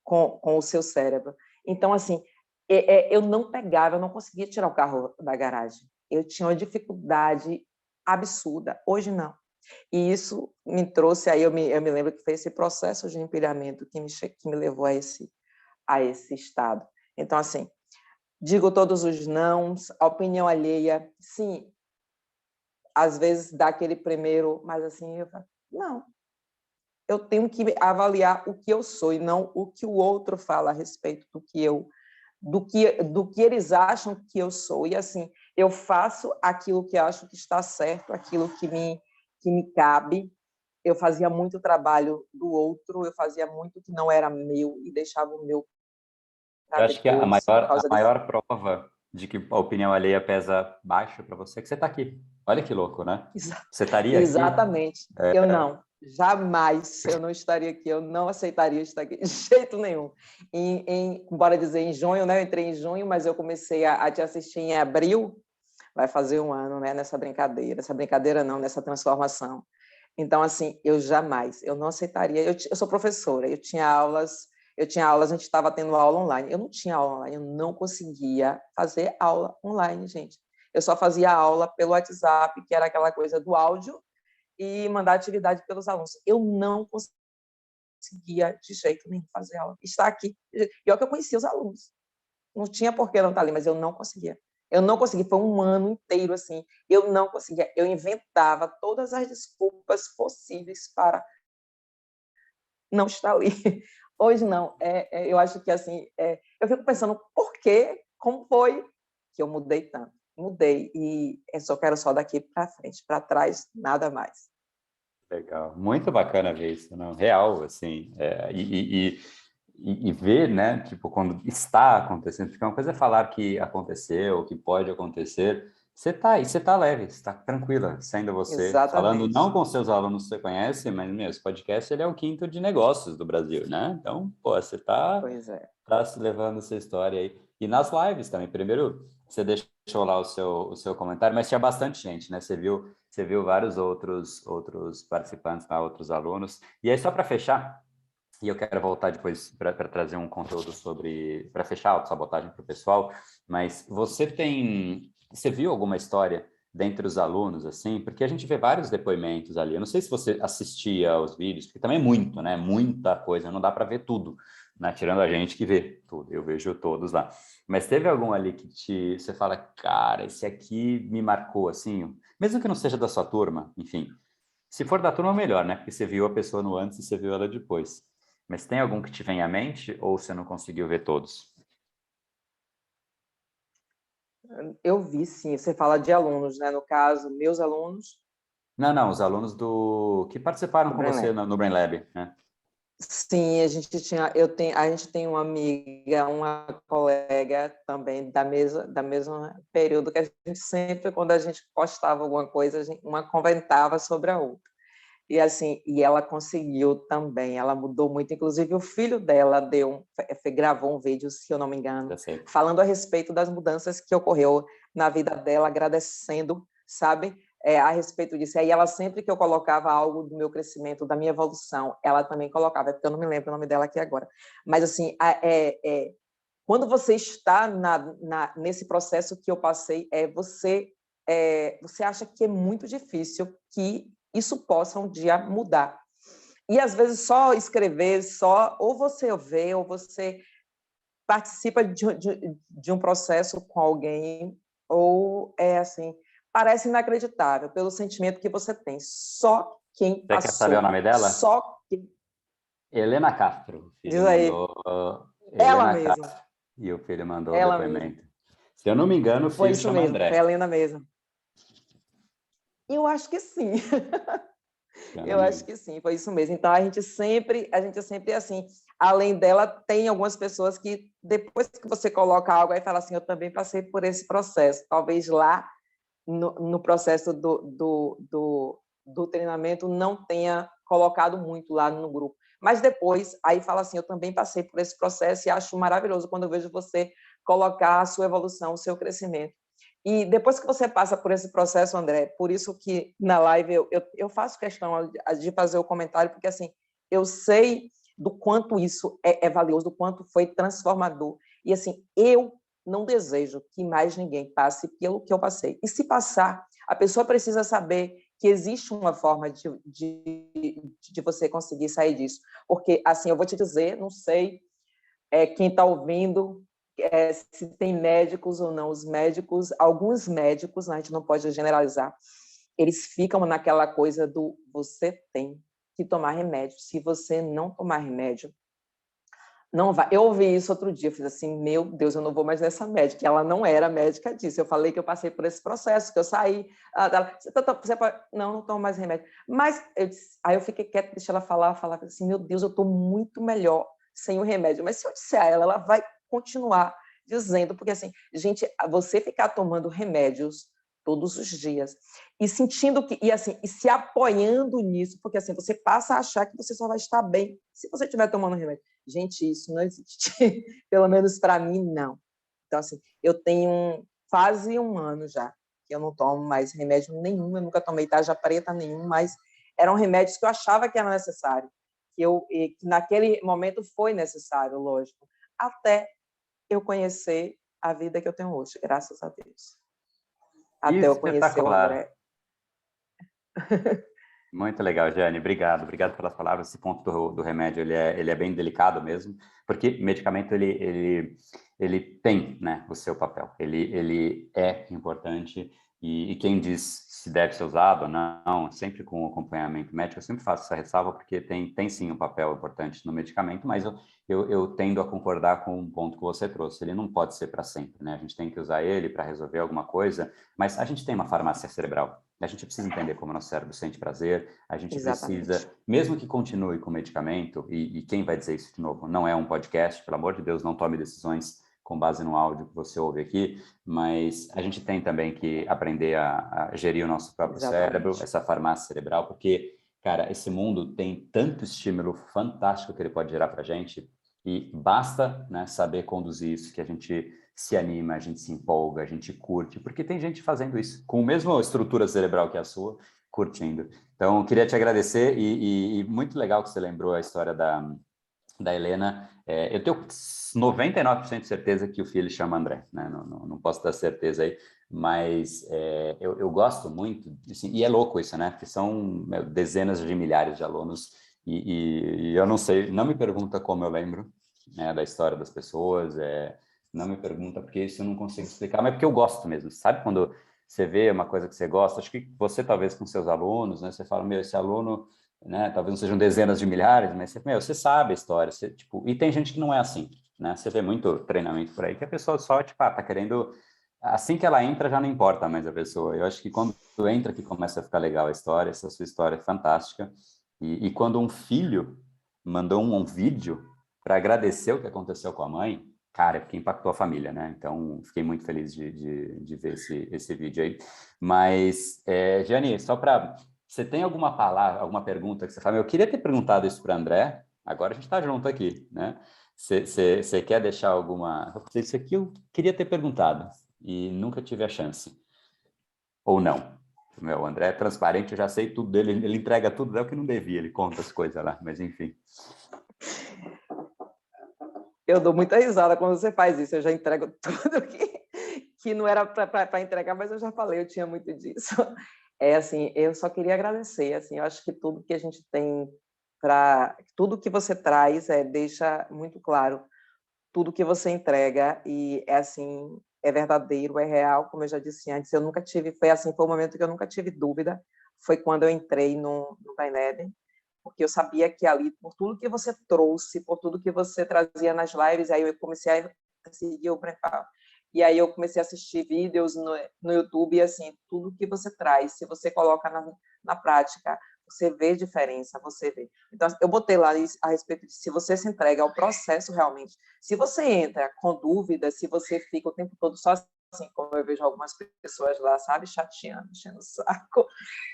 com o seu cérebro. Então, assim, eu não pegava, eu não conseguia tirar o carro da garagem. Eu tinha uma dificuldade absurda. Hoje, não. E isso me trouxe, aí eu me lembro que foi esse processo de empilhamento que me levou a esse estado. Então, assim, digo todos os nãos, a opinião alheia, sim, às vezes dá aquele primeiro, mas assim, eu falo, não, eu tenho que avaliar o que eu sou e não o que o outro fala a respeito do que eles acham que eu sou. E assim, eu faço aquilo que acho que está certo, aquilo que me cabe. Eu fazia muito trabalho do outro, eu fazia muito que não era meu e deixava o meu Eu para acho que a depois, por maior, a causa desse... maior prova de que a opinião alheia pesa baixo para você é que você está aqui. Olha que louco, né? Você estaria aqui? Exatamente. Eu não. Jamais eu não estaria aqui, eu não aceitaria estar aqui de jeito nenhum. Bora dizer, em junho, né? Eu entrei em junho, mas eu comecei a te assistir em abril, vai fazer um ano, né? Nessa brincadeira não, nessa transformação. Então, assim, eu não aceitaria. Eu sou professora, eu tinha aulas, a gente estava tendo aula online. Eu não tinha aula online, eu não conseguia fazer aula online, gente. Eu só fazia aula pelo WhatsApp, que era aquela coisa do áudio, e mandar atividade pelos alunos. Eu não conseguia, de jeito nenhum, fazer aula. Estar aqui. E olha que eu conhecia os alunos. Não tinha por que não estar ali, mas eu não conseguia. Eu não consegui, foi um ano inteiro assim. Eu não conseguia. Eu inventava todas as desculpas possíveis para não estar ali. Hoje não. Eu acho que assim, eu fico pensando por quê, como foi que eu mudei tanto. Mudei e eu só quero só daqui para frente, para trás, nada mais. Legal, muito bacana ver isso, não? Real, assim, e ver, né, tipo, quando está acontecendo, porque uma coisa é falar que aconteceu, que pode acontecer, você tá aí, você tá leve, você tá tranquila, sendo você, falando Exatamente. não com seus alunos que você conhece, mas, meu, esse podcast, ele é o quinto de negócios do Brasil, né? Então, pô, você Pois é. tá se levando essa história aí. E nas lives também, primeiro, você deixou lá o seu comentário, mas tinha bastante gente, né? Você viu vários outros participantes, tá? Outros alunos. E aí, só para fechar, e eu quero voltar depois para trazer um conteúdo para fechar a autossabotagem para o pessoal, mas você viu alguma história dentre os alunos, assim? Porque a gente vê vários depoimentos ali. Eu não sei se você assistia aos vídeos, porque também é muito, né? Muita coisa, não dá para ver tudo, né? Tirando a gente que vê tudo, eu vejo todos lá. Mas teve algum ali que você fala, cara, esse aqui me marcou, assim, mesmo que não seja da sua turma, enfim. Se for da turma, melhor, né? Porque você viu a pessoa no antes e você viu ela depois. Mas tem algum que te vem à mente ou você não conseguiu ver todos? Eu vi, sim. Você fala de alunos, né? No caso, meus alunos Não, não, os alunos que participaram do com você BrainLab. no Brain Lab, né? Sim, a gente tem uma amiga, uma colega também da mesma período que a gente sempre, quando a gente postava alguma coisa, uma comentava sobre a outra. E assim, e ela conseguiu também, ela mudou muito. Inclusive, o filho dela gravou um vídeo, se eu não me engano, Já sei. falando a respeito das mudanças que ocorreu na vida dela, agradecendo, sabe, a respeito disso. E aí ela, sempre que eu colocava algo do meu crescimento, da minha evolução, ela também colocava, porque eu não me lembro o nome dela aqui agora. Mas assim, quando você está nesse processo que eu passei, você acha que é muito difícil que isso possa um dia mudar. E, às vezes, só escrever, ou você vê, ou você participa de um processo com alguém, ou assim, Parece inacreditável pelo sentimento que você tem. Só quem Você passou. quer saber o nome dela? Só quem... Helena Castro. O filho Diz aí. mandou Ela Helena mesma. Castro e o filho mandou o Ela mesma. depoimento. Se eu não me engano, o Foi filho isso chama mesmo. Foi a André. Helena mesmo. Eu acho que sim. Se eu não Eu me acho engano. que sim, foi isso mesmo. Então, a gente sempre assim, além dela, tem algumas pessoas que, depois que você coloca algo aí, fala assim, eu também passei por esse processo. Talvez lá, no processo do treinamento, não tenha colocado muito lá no grupo. Mas depois, aí fala assim, eu também passei por esse processo e acho maravilhoso quando eu vejo você colocar a sua evolução, o seu crescimento. E depois que você passa por esse processo, André, por isso que na live eu faço questão de fazer o comentário, porque assim, eu sei do quanto isso é valioso, do quanto foi transformador. E assim, eu não desejo que mais ninguém passe pelo que eu passei. E se passar, a pessoa precisa saber que existe uma forma de você conseguir sair disso. Porque, assim, eu vou te dizer, não sei quem está ouvindo, se tem médicos ou não. Os médicos, alguns médicos, né, a gente não pode generalizar, eles ficam naquela coisa do você tem que tomar remédio. Se você não tomar remédio, não vai. Eu ouvi isso outro dia, eu fiz assim, meu Deus, eu não vou mais nessa médica. Ela não era médica disso. Eu falei que eu passei por esse processo, que eu saí. Você pode... Não tomo mais remédio. Mas aí eu fiquei quieta, deixei ela falar assim, meu Deus, eu estou muito melhor sem o remédio. Mas se eu disser a ela, ela vai continuar dizendo, porque assim, gente, você ficar tomando remédios todos os dias e sentindo que e se apoiando nisso, porque assim você passa a achar que você só vai estar bem se você estiver tomando remédio. Gente, isso não existe. Pelo menos para mim, não. Então, assim, eu tenho quase um ano já que eu não tomo mais remédio nenhum, eu nunca tomei tarja preta nenhum, mas eram remédios que eu achava que era necessário, que naquele momento foi necessário, lógico, até eu conhecer a vida que eu tenho hoje, graças a Deus. Até eu conhecer o Espetacular. André. Muito legal, Jane. Obrigado. Obrigado pelas palavras. Esse ponto do remédio, ele é bem delicado mesmo, porque medicamento, ele tem, né, o seu papel. Ele é importante e quem diz se deve ser usado ou não, sempre com acompanhamento médico, eu sempre faço essa ressalva, porque tem sim um papel importante no medicamento, mas eu tendo a concordar com um ponto que você trouxe. Ele não pode ser para sempre, né? A gente tem que usar ele para resolver alguma coisa, mas a gente tem uma farmácia cerebral. A gente precisa entender como o nosso cérebro sente prazer, a gente Exatamente. precisa, mesmo que continue com medicamento, e quem vai dizer isso de novo? Não é um podcast, pelo amor de Deus, não tome decisões com base no áudio que você ouve aqui, mas a gente tem também que aprender a gerir o nosso próprio cérebro, Exatamente. essa farmácia cerebral, porque, cara, esse mundo tem tanto estímulo fantástico que ele pode gerar para a gente, e basta, né, saber conduzir isso, que a gente se anima, a gente se empolga, a gente curte, porque tem gente fazendo isso, com a mesma estrutura cerebral que a sua, curtindo. Então, queria te agradecer e muito legal que você lembrou a história da Helena. Eu tenho 99% de certeza que o filho chama André, né? Não posso dar certeza aí, mas eu gosto muito, assim, e é louco isso, né? Porque são dezenas de milhares de alunos e eu não sei, não me pergunta como eu lembro, né, da história das pessoas, não me pergunta porque isso eu não consigo explicar, mas porque eu gosto mesmo, sabe? Quando você vê uma coisa que você gosta, acho que você talvez com seus alunos, né? Você fala, meu, esse aluno, né? Talvez não sejam dezenas de milhares, mas você sabe a história, tipo, e tem gente que não é assim, né? Você vê muito treinamento por aí que a pessoa só, tipo, tá querendo, assim que ela entra já não importa mais a pessoa. Eu acho que quando entra que começa a ficar legal a história, essa sua história é fantástica. E quando um filho mandou um vídeo para agradecer o que aconteceu com a mãe, cara, é porque impactou a família, né? Então, fiquei muito feliz de ver esse vídeo aí. Mas, Gianni, só para... Você tem alguma palavra, alguma pergunta que você fala? Eu queria ter perguntado isso para André, agora a gente está junto aqui, né? Você quer deixar alguma... Isso aqui eu queria ter perguntado e nunca tive a chance. Ou não. O André é transparente, eu já sei tudo dele, ele entrega tudo, é o que não devia, ele conta as coisas lá, mas enfim. Eu dou muita risada quando você faz isso, eu já entrego tudo que não era para entregar, mas eu já falei, eu tinha muito disso. Assim, eu só queria agradecer, assim, eu acho que tudo que a gente tem tudo que você traz deixa muito claro tudo que você entrega e assim, é verdadeiro, é real, como eu já disse antes, eu nunca tive, foi o momento que eu nunca tive dúvida, foi quando eu entrei no Brainerd, porque eu sabia que ali, por tudo que você trouxe, por tudo que você trazia nas lives, aí eu comecei a seguir o Brainpower. E aí eu comecei a assistir vídeos no YouTube, e assim, tudo que você traz, se você coloca na prática, você vê diferença, você vê. Então, eu botei lá a respeito de se você se entrega ao processo realmente, se você entra com dúvida, se você fica o tempo todo só assim, como eu vejo algumas pessoas lá, sabe, chateando, enchendo o saco,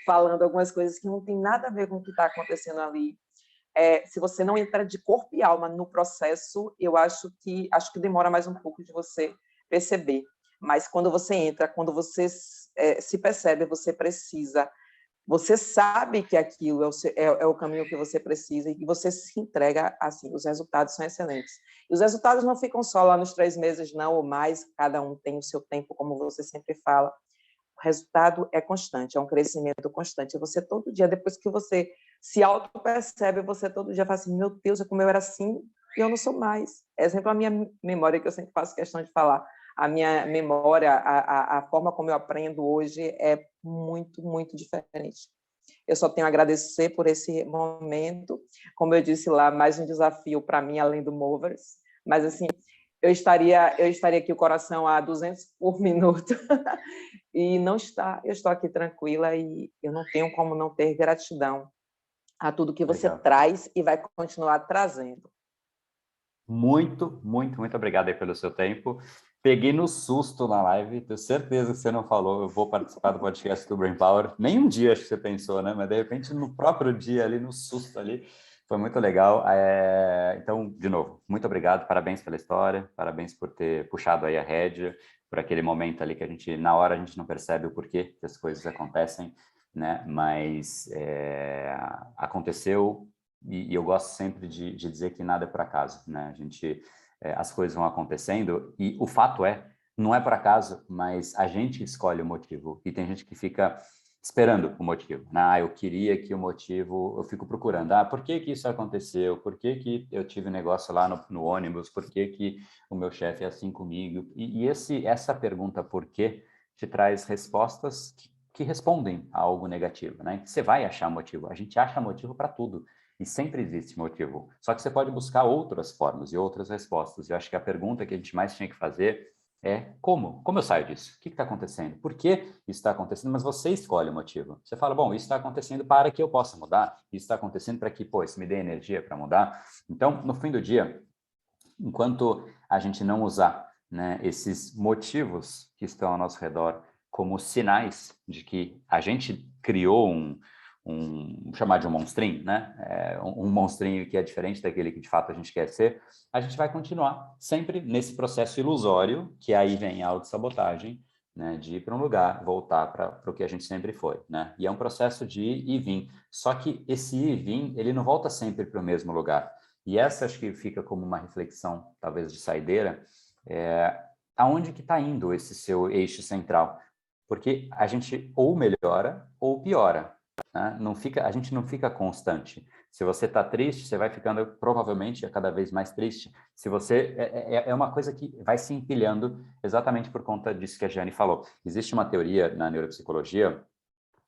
falando algumas coisas que não tem nada a ver com o que está acontecendo ali. Se você não entra de corpo e alma no processo, eu acho que demora mais um pouco de você perceber. Mas quando você entra, quando você se percebe, você sabe que aquilo é o caminho que você precisa e você se entrega assim, os resultados são excelentes. E os resultados não ficam só lá nos 3 meses, não, ou mais, cada um tem o seu tempo, como você sempre fala. O resultado é constante, é um crescimento constante. Você todo dia, depois que você se auto-percebe, você todo dia fala assim, meu Deus, como eu era assim e eu não sou mais. Exemplo, a minha memória, que eu sempre faço questão de falar, a minha memória, a forma como eu aprendo hoje é muito, muito diferente. Eu só tenho a agradecer por esse momento. Como eu disse lá, mais um desafio para mim, além do Movers. Mas, assim, eu estaria aqui o coração a 200 por minuto. E não está, eu estou aqui tranquila e eu não tenho como não ter gratidão a tudo que você Legal. traz e vai continuar trazendo. Muito, muito, muito obrigado aí pelo seu tempo. Peguei no susto na live, tenho certeza que você não falou, eu vou participar do podcast do Brain Power. Nem um dia acho que você pensou, né? Mas de repente no próprio dia ali, no susto ali, foi muito legal. Então, de novo, muito obrigado, parabéns pela história, parabéns por ter puxado aí a rédea, por aquele momento ali que na hora a gente não percebe o porquê que as coisas acontecem, né? Mas aconteceu. E eu gosto sempre de dizer que nada é por acaso, né? As coisas vão acontecendo e o fato não é por acaso, mas a gente escolhe o motivo e tem gente que fica esperando o motivo, né? Eu queria que o motivo, eu fico procurando, por que que isso aconteceu? Por que que eu tive um negócio lá no ônibus? Por que que o meu chefe é assim comigo? Essa pergunta por quê te traz respostas que respondem a algo negativo, né? Você vai achar motivo, a gente acha motivo para tudo. E sempre existe motivo. Só que você pode buscar outras formas e outras respostas. Eu acho que a pergunta que a gente mais tinha que fazer é como? Como eu saio disso? O que está acontecendo? Por que isso está acontecendo? Mas você escolhe o motivo. Você fala, bom, isso está acontecendo para que eu possa mudar. Isso está acontecendo para que, isso me dê energia para mudar. Então, no fim do dia, enquanto a gente não usar, né, esses motivos que estão ao nosso redor como sinais de que a gente criou chamar de um monstrinho, né? Um monstrinho que é diferente daquele que de fato a gente quer ser, a gente vai continuar sempre nesse processo ilusório, que aí vem a autossabotagem, né? De ir para um lugar, voltar para o que a gente sempre foi, né? E é um processo de ir e vir. Só que esse ir e vir, ele não volta sempre para o mesmo lugar. E essa acho que fica como uma reflexão, talvez, de saideira, aonde que está indo esse seu eixo central? Porque a gente ou melhora ou piora, né? A gente não fica constante. Se você está triste, você vai ficando provavelmente cada vez mais triste. Se você é uma coisa que vai se empilhando exatamente por conta disso que a Jane falou. Existe uma teoria na neuropsicologia,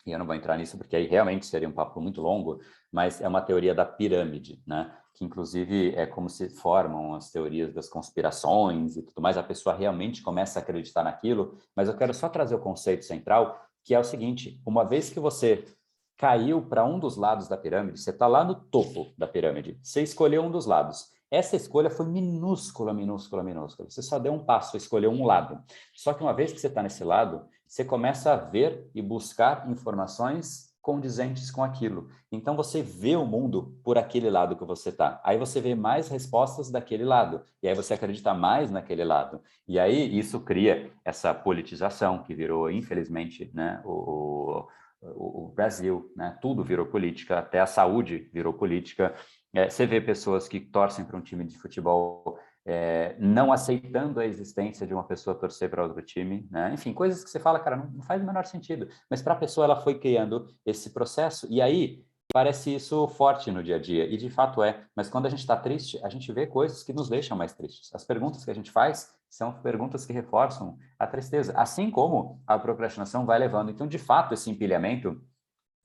e eu não vou entrar nisso porque aí realmente seria um papo muito longo, mas é uma teoria da pirâmide, né? Que inclusive é como se formam as teorias das conspirações e tudo mais, a pessoa realmente começa a acreditar naquilo, mas eu quero só trazer o conceito central, que é o seguinte: uma vez que você caiu para um dos lados da pirâmide, você está lá no topo da pirâmide, você escolheu um dos lados. Essa escolha foi minúscula, minúscula, minúscula. Você só deu um passo, escolheu um lado. Só que uma vez que você está nesse lado, você começa a ver e buscar informações condizentes com aquilo. Então, você vê o mundo por aquele lado que você está. Aí você vê mais respostas daquele lado. E aí você acredita mais naquele lado. E aí isso cria essa politização que virou, infelizmente, né, o Brasil, né? Tudo virou política, até a saúde virou política. Você vê pessoas que torcem para um time de futebol não aceitando a existência de uma pessoa torcer para outro time, né? Enfim, coisas que você fala, cara, não faz o menor sentido. Mas para a pessoa, ela foi criando esse processo. E aí, parece isso forte no dia a dia, e de fato é, mas quando a gente está triste, a gente vê coisas que nos deixam mais tristes. As perguntas que a gente faz são perguntas que reforçam a tristeza, assim como a procrastinação vai levando. Então, de fato, esse empilhamento,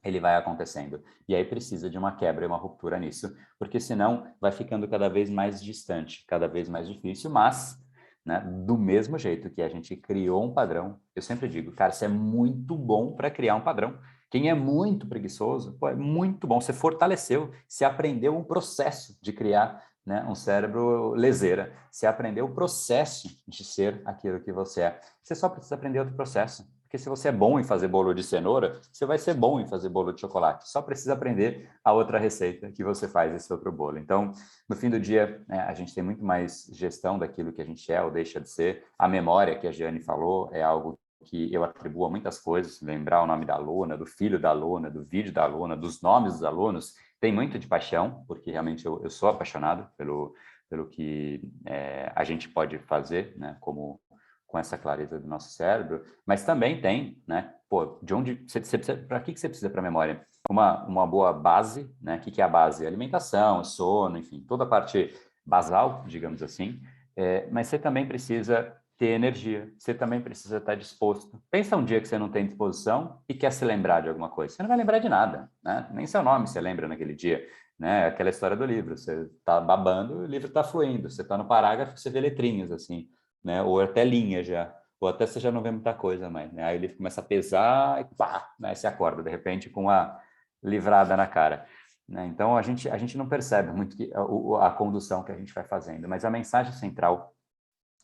ele vai acontecendo. E aí precisa de uma quebra e uma ruptura nisso, porque senão vai ficando cada vez mais distante, cada vez mais difícil, mas, né, do mesmo jeito que a gente criou um padrão, eu sempre digo, cara, isso é muito bom para criar um padrão. Quem é muito preguiçoso, pô, é muito bom, você fortaleceu, você aprendeu um processo de criar, né, um cérebro leseira, você aprendeu o processo de ser aquilo que você é. Você só precisa aprender outro processo. Porque se você é bom em fazer bolo de cenoura, você vai ser bom em fazer bolo de chocolate. Só precisa aprender a outra receita que você faz esse outro bolo. Então, no fim do dia, né, a gente tem muito mais gestão daquilo que a gente é ou deixa de ser. A memória que a Giane falou é algo que eu atribuo a muitas coisas, lembrar o nome da aluna, do filho da aluna, do vídeo da aluna, dos nomes dos alunos, tem muito de paixão, porque realmente eu sou apaixonado pelo que a gente pode fazer, né, como com essa clareza do nosso cérebro, mas também tem, né, pô, de onde você precisa, para que você precisa para a memória? Uma boa base, né, o que é a base? Alimentação, sono, enfim, toda a parte basal, digamos assim, mas você também precisa ter energia, você também precisa estar disposto. Pensa um dia que você não tem disposição e quer se lembrar de alguma coisa, você não vai lembrar de nada, né? Nem seu nome você lembra naquele dia, né? Aquela história do livro, você está babando, o livro está fluindo, você está no parágrafo, você vê letrinhas assim, né? Ou até linha já, ou até você já não vê muita coisa mais, né? Aí o livro começa a pesar e pá, né? Você acorda de repente com a livrada na cara, né? Então a gente não percebe muito a condução que a gente vai fazendo, mas a mensagem central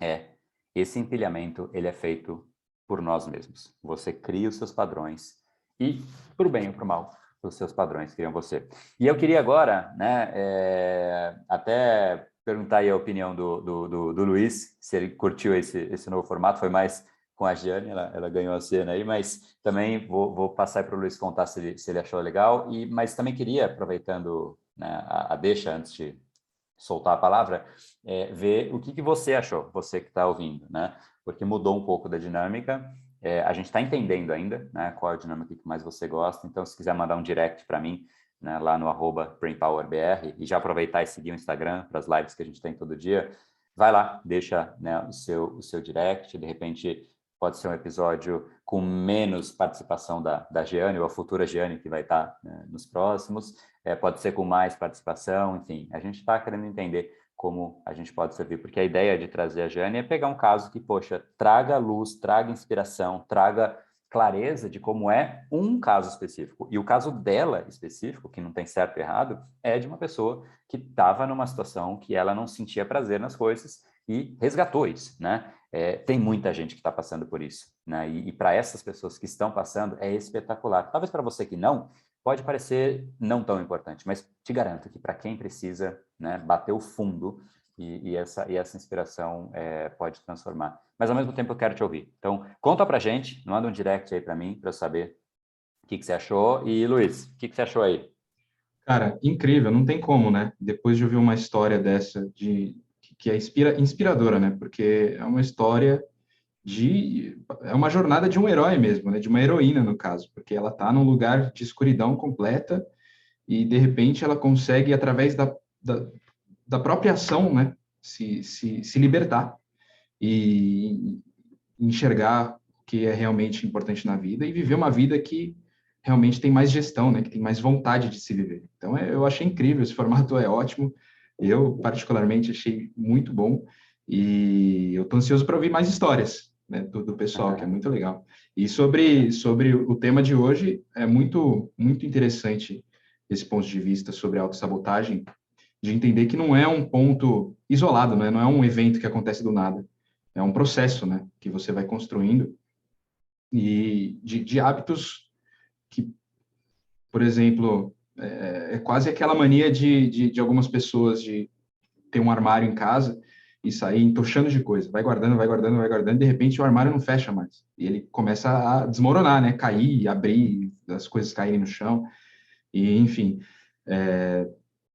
é: esse empilhamento, ele é feito por nós mesmos. Você cria os seus padrões e, para o bem ou para o mal, os seus padrões criam você. E eu queria agora, né, até perguntar aí a opinião do Luiz, se ele curtiu esse novo formato, foi mais com a Giane, ela ganhou a cena aí, mas também vou passar para o Luiz contar se ele achou legal, mas também queria, aproveitando, né, a deixa antes de soltar a palavra, ver o que você achou, você que está ouvindo, né? Porque mudou um pouco da dinâmica, a gente está entendendo ainda, né, qual é a dinâmica que mais você gosta, então se quiser mandar um direct para mim, né, lá no @brainpowerbr, e já aproveitar e seguir o Instagram para as lives que a gente tem todo dia, vai lá, deixa, né, o seu direct, de repente pode ser um episódio com menos participação da Giane, ou a futura Giane que vai estar, né, nos próximos, pode ser com mais participação, enfim, a gente está querendo entender como a gente pode servir, porque a ideia de trazer a Jane é pegar um caso que, poxa, traga luz, traga inspiração, traga clareza de como é um caso específico. E o caso dela específico, que não tem certo e errado, é de uma pessoa que estava numa situação que ela não sentia prazer nas coisas e resgatou isso, né? Tem muita gente que está passando por isso, né? E para essas pessoas que estão passando, é espetacular. Talvez para você que não, pode parecer não tão importante, mas te garanto que para quem precisa, né, bater o fundo e essa inspiração pode transformar. Mas ao mesmo tempo eu quero te ouvir. Então, conta pra gente, manda um direct aí para mim, para eu saber o que você achou. E Luiz, o que você achou aí? Cara, incrível, não tem como, né? Depois de ouvir uma história dessa, que é inspiradora, né? Porque é uma história é uma jornada de um herói mesmo, né? De uma heroína, no caso, porque ela tá num lugar de escuridão completa e, de repente, ela consegue, através da própria ação, né? Se libertar e enxergar o que é realmente importante na vida e viver uma vida que realmente tem mais gestão, né? Que tem mais vontade de se viver. Então, eu achei incrível, esse formato é ótimo. Eu, particularmente, achei muito bom e eu estou ansioso para ouvir mais histórias, né, do pessoal, que é muito legal. E sobre o tema de hoje, é muito, muito interessante esse ponto de vista sobre a autossabotagem, de entender que não é um ponto isolado, né? Não é um evento que acontece do nada. É um processo, né? Que você vai construindo e de hábitos que, por exemplo, é quase aquela mania de algumas pessoas de ter um armário em casa e sair entochando de coisa. Vai guardando, vai guardando, vai guardando, e de repente o armário não fecha mais. E ele começa a desmoronar, né? Cair, abrir, as coisas caírem no chão. E, enfim,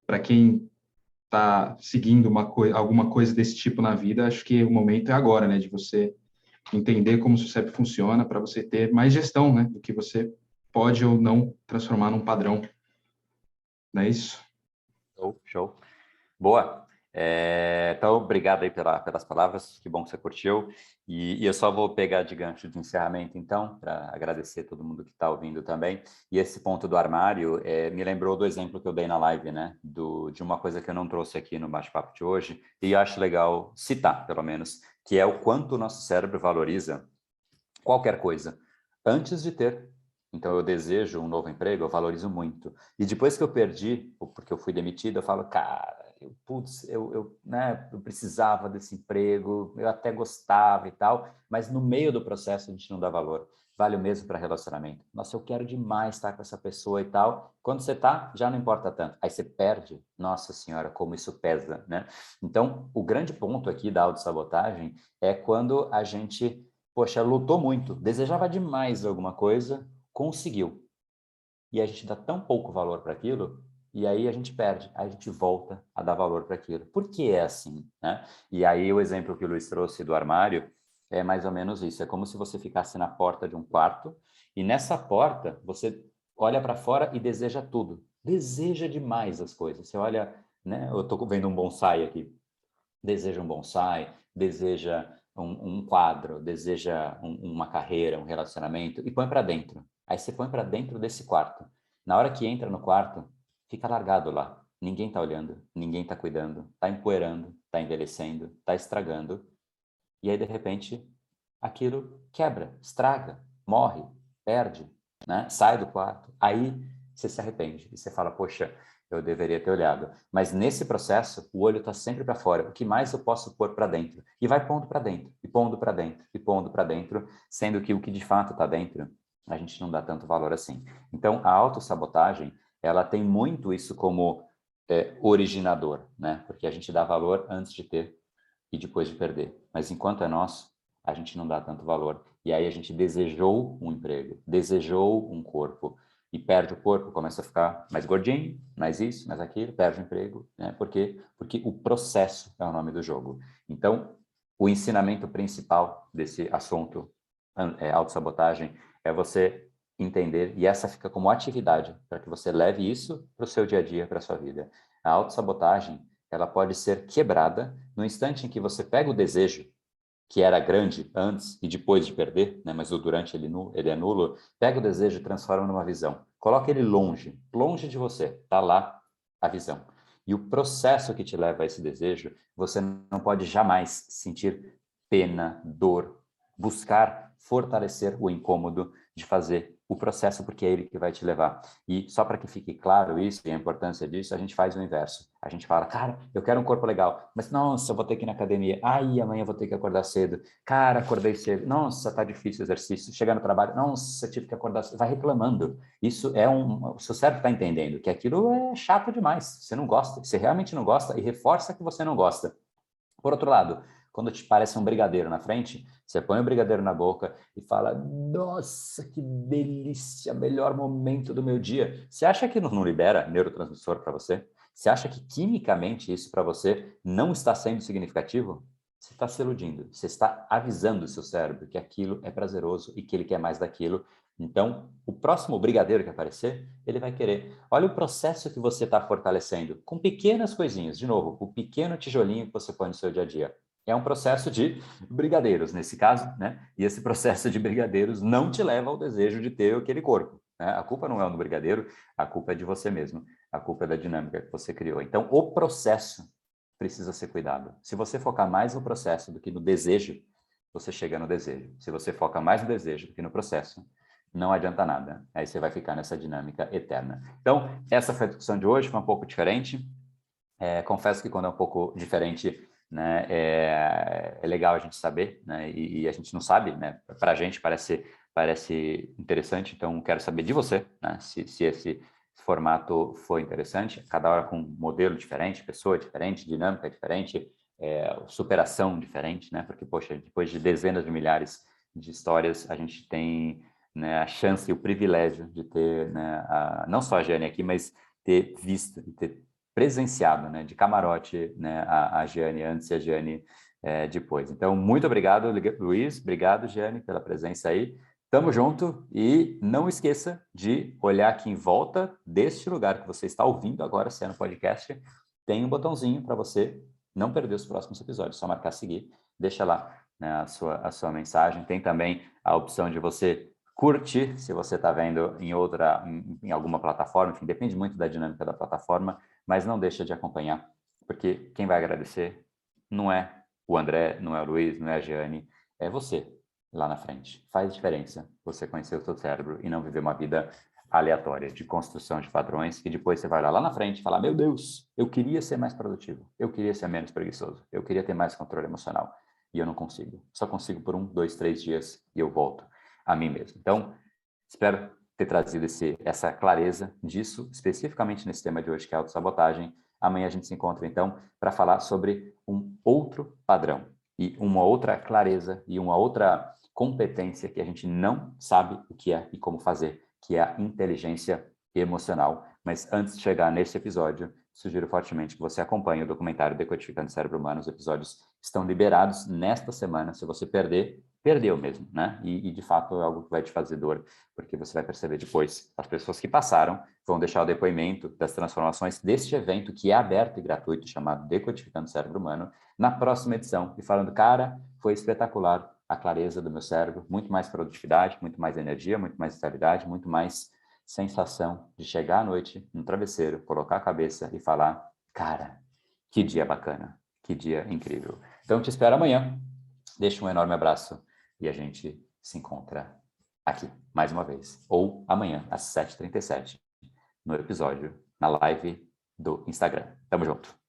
para quem está seguindo alguma coisa desse tipo na vida, acho que o momento é agora, né? De você entender como o seu cérebro funciona para você ter mais gestão, né? Do que você pode ou não transformar num padrão. Não é isso? Show, show. Boa. Então, obrigado aí pelas palavras, que bom que você curtiu. E eu só vou pegar de gancho de encerramento, então, para agradecer todo mundo que está ouvindo também. E esse ponto do armário me lembrou do exemplo que eu dei na live, né? De uma coisa que eu não trouxe aqui no bate-papo de hoje, e eu acho legal citar, pelo menos, que é o quanto o nosso cérebro valoriza qualquer coisa antes de ter. Então, eu desejo um novo emprego, eu valorizo muito. E depois que eu perdi, ou porque eu fui demitido, eu falo, cara, né, eu precisava desse emprego, eu até gostava e tal, mas no meio do processo a gente não dá valor. Vale o mesmo para relacionamento. Nossa, eu quero demais estar com essa pessoa e tal. Quando você está, já não importa tanto. Aí você perde, nossa senhora, como isso pesa, né? Então, o grande ponto aqui da autossabotagem é quando a gente, poxa, lutou muito, desejava demais alguma coisa, conseguiu. E a gente dá tão pouco valor para aquilo, e aí a gente perde, aí a gente volta a dar valor para aquilo. Por que é assim, né? E aí o exemplo que o Luiz trouxe do armário é mais ou menos isso. É como se você ficasse na porta de um quarto, e nessa porta você olha para fora e deseja tudo. Deseja demais as coisas. Você olha, né? Eu estou vendo um bonsai aqui. Deseja um bonsai, deseja um quadro, deseja uma carreira, um relacionamento, e põe para dentro. Aí você põe para dentro desse quarto. Na hora que entra no quarto, fica largado lá. Ninguém está olhando, ninguém está cuidando, está empoeirando, está envelhecendo, está estragando. E aí, de repente, aquilo quebra, estraga, morre, perde, né? Sai do quarto. Aí você se arrepende e você fala, poxa, eu deveria ter olhado. Mas nesse processo, o olho está sempre para fora. O que mais eu posso pôr para dentro? E vai pondo para dentro, e pondo para dentro, e pondo para dentro, sendo que o que de fato está dentro, a gente não dá tanto valor assim. Então, a autossabotagem, ela tem muito isso como originador, né? Porque a gente dá valor antes de ter e depois de perder. Mas enquanto é nosso, a gente não dá tanto valor. E aí a gente desejou um emprego, desejou um corpo, e perde o corpo, começa a ficar mais gordinho, mais isso, mais aquilo, perde o emprego, né? Por quê? Porque o processo é o nome do jogo. Então, o ensinamento principal desse assunto, autossabotagem, é você entender, e essa fica como atividade, para que você leve isso para o seu dia a dia, para a sua vida. A autossabotagem, ela pode ser quebrada no instante em que você pega o desejo, que era grande antes e depois de perder, né, mas o durante ele é nulo, pega o desejo e transforma numa visão. Coloca ele longe, longe de você, está lá a visão. E o processo que te leva a esse desejo, você não pode jamais sentir pena, dor, buscar fortalecer o incômodo de fazer o processo, porque é ele que vai te levar. E só para que fique claro isso e a importância disso, a gente faz o inverso. A gente fala, cara, eu quero um corpo legal, mas nossa, eu vou ter que ir na academia. Ai, amanhã eu vou ter que acordar cedo. Cara, acordei cedo. Nossa, tá difícil o exercício. Chegar no trabalho, nossa, tive que acordar cedo. Vai reclamando. Isso é o seu cérebro está entendendo que aquilo é chato demais. Você não gosta, você realmente não gosta e reforça que você não gosta. Por outro lado, quando te parece um brigadeiro na frente, você põe o brigadeiro na boca e fala, nossa, que delícia, melhor momento do meu dia. Você acha que não libera neurotransmissor para você? Você acha que quimicamente isso para você não está sendo significativo? Você está se iludindo, você está avisando o seu cérebro que aquilo é prazeroso e que ele quer mais daquilo. Então, o próximo brigadeiro que aparecer, ele vai querer. Olha o processo que você está fortalecendo com pequenas coisinhas. De novo, o pequeno tijolinho que você põe no seu dia a dia. É um processo de brigadeiros, nesse caso, né? E esse processo de brigadeiros não te leva ao desejo de ter aquele corpo, né? A culpa não é do brigadeiro, a culpa é de você mesmo. A culpa é da dinâmica que você criou. Então, o processo precisa ser cuidado. Se você focar mais no processo do que no desejo, você chega no desejo. Se você foca mais no desejo do que no processo, não adianta nada. Aí você vai ficar nessa dinâmica eterna. Então, essa foi a discussão de hoje, foi um pouco diferente. Confesso que quando é um pouco diferente, né, é legal a gente saber, né, e a gente não sabe, né, para a gente parece interessante, então quero saber de você, né, se esse formato foi interessante, cada hora com um modelo diferente, pessoa diferente, dinâmica diferente, superação diferente, né, porque, poxa, depois de dezenas de milhares de histórias, a gente tem, né, a chance e o privilégio de ter, né, não só a Jane aqui, mas ter visto e ter presenciado, né, de camarote, né, a Giane antes e a Giane depois. Então, muito obrigado, Luiz, obrigado, Giane, pela presença aí. Tamo junto e não esqueça de olhar aqui em volta deste lugar que você está ouvindo agora, se é no podcast, tem um botãozinho para você não perder os próximos episódios, só marcar seguir, deixa lá, né, a sua mensagem. Tem também a opção de você curtir, se você está vendo em alguma plataforma, enfim, depende muito da dinâmica da plataforma, mas não deixa de acompanhar, porque quem vai agradecer não é o André, não é o Luiz, não é a Jeane, é você lá na frente. Faz diferença você conhecer o seu cérebro e não viver uma vida aleatória de construção de padrões que depois você vai lá na frente e falar, meu Deus, eu queria ser mais produtivo, eu queria ser menos preguiçoso, eu queria ter mais controle emocional e eu não consigo. Só consigo por 1, 2, 3 dias e eu volto a mim mesmo. Então, espero ter trazido essa clareza disso, especificamente nesse tema de hoje, que é a autossabotagem. Amanhã a gente se encontra, então, para falar sobre um outro padrão e uma outra clareza e uma outra competência que a gente não sabe o que é e como fazer, que é a inteligência emocional. Mas antes de chegar nesse episódio, sugiro fortemente que você acompanhe o documentário Decodificando o Cérebro Humano. Os episódios estão liberados nesta semana. Se você perder, perdeu mesmo, né? E de fato é algo que vai te fazer dor, porque você vai perceber depois, as pessoas que passaram vão deixar o depoimento das transformações deste evento, que é aberto e gratuito, chamado Decodificando o Cérebro Humano, na próxima edição, e falando, cara, foi espetacular a clareza do meu cérebro, muito mais produtividade, muito mais energia, muito mais vitalidade, muito mais sensação de chegar à noite no travesseiro, colocar a cabeça e falar, cara, que dia bacana, que dia incrível. Então, te espero amanhã. Deixo um enorme abraço e a gente se encontra aqui, mais uma vez. Ou amanhã, às 7h37, no episódio, na live do Instagram. Tamo junto.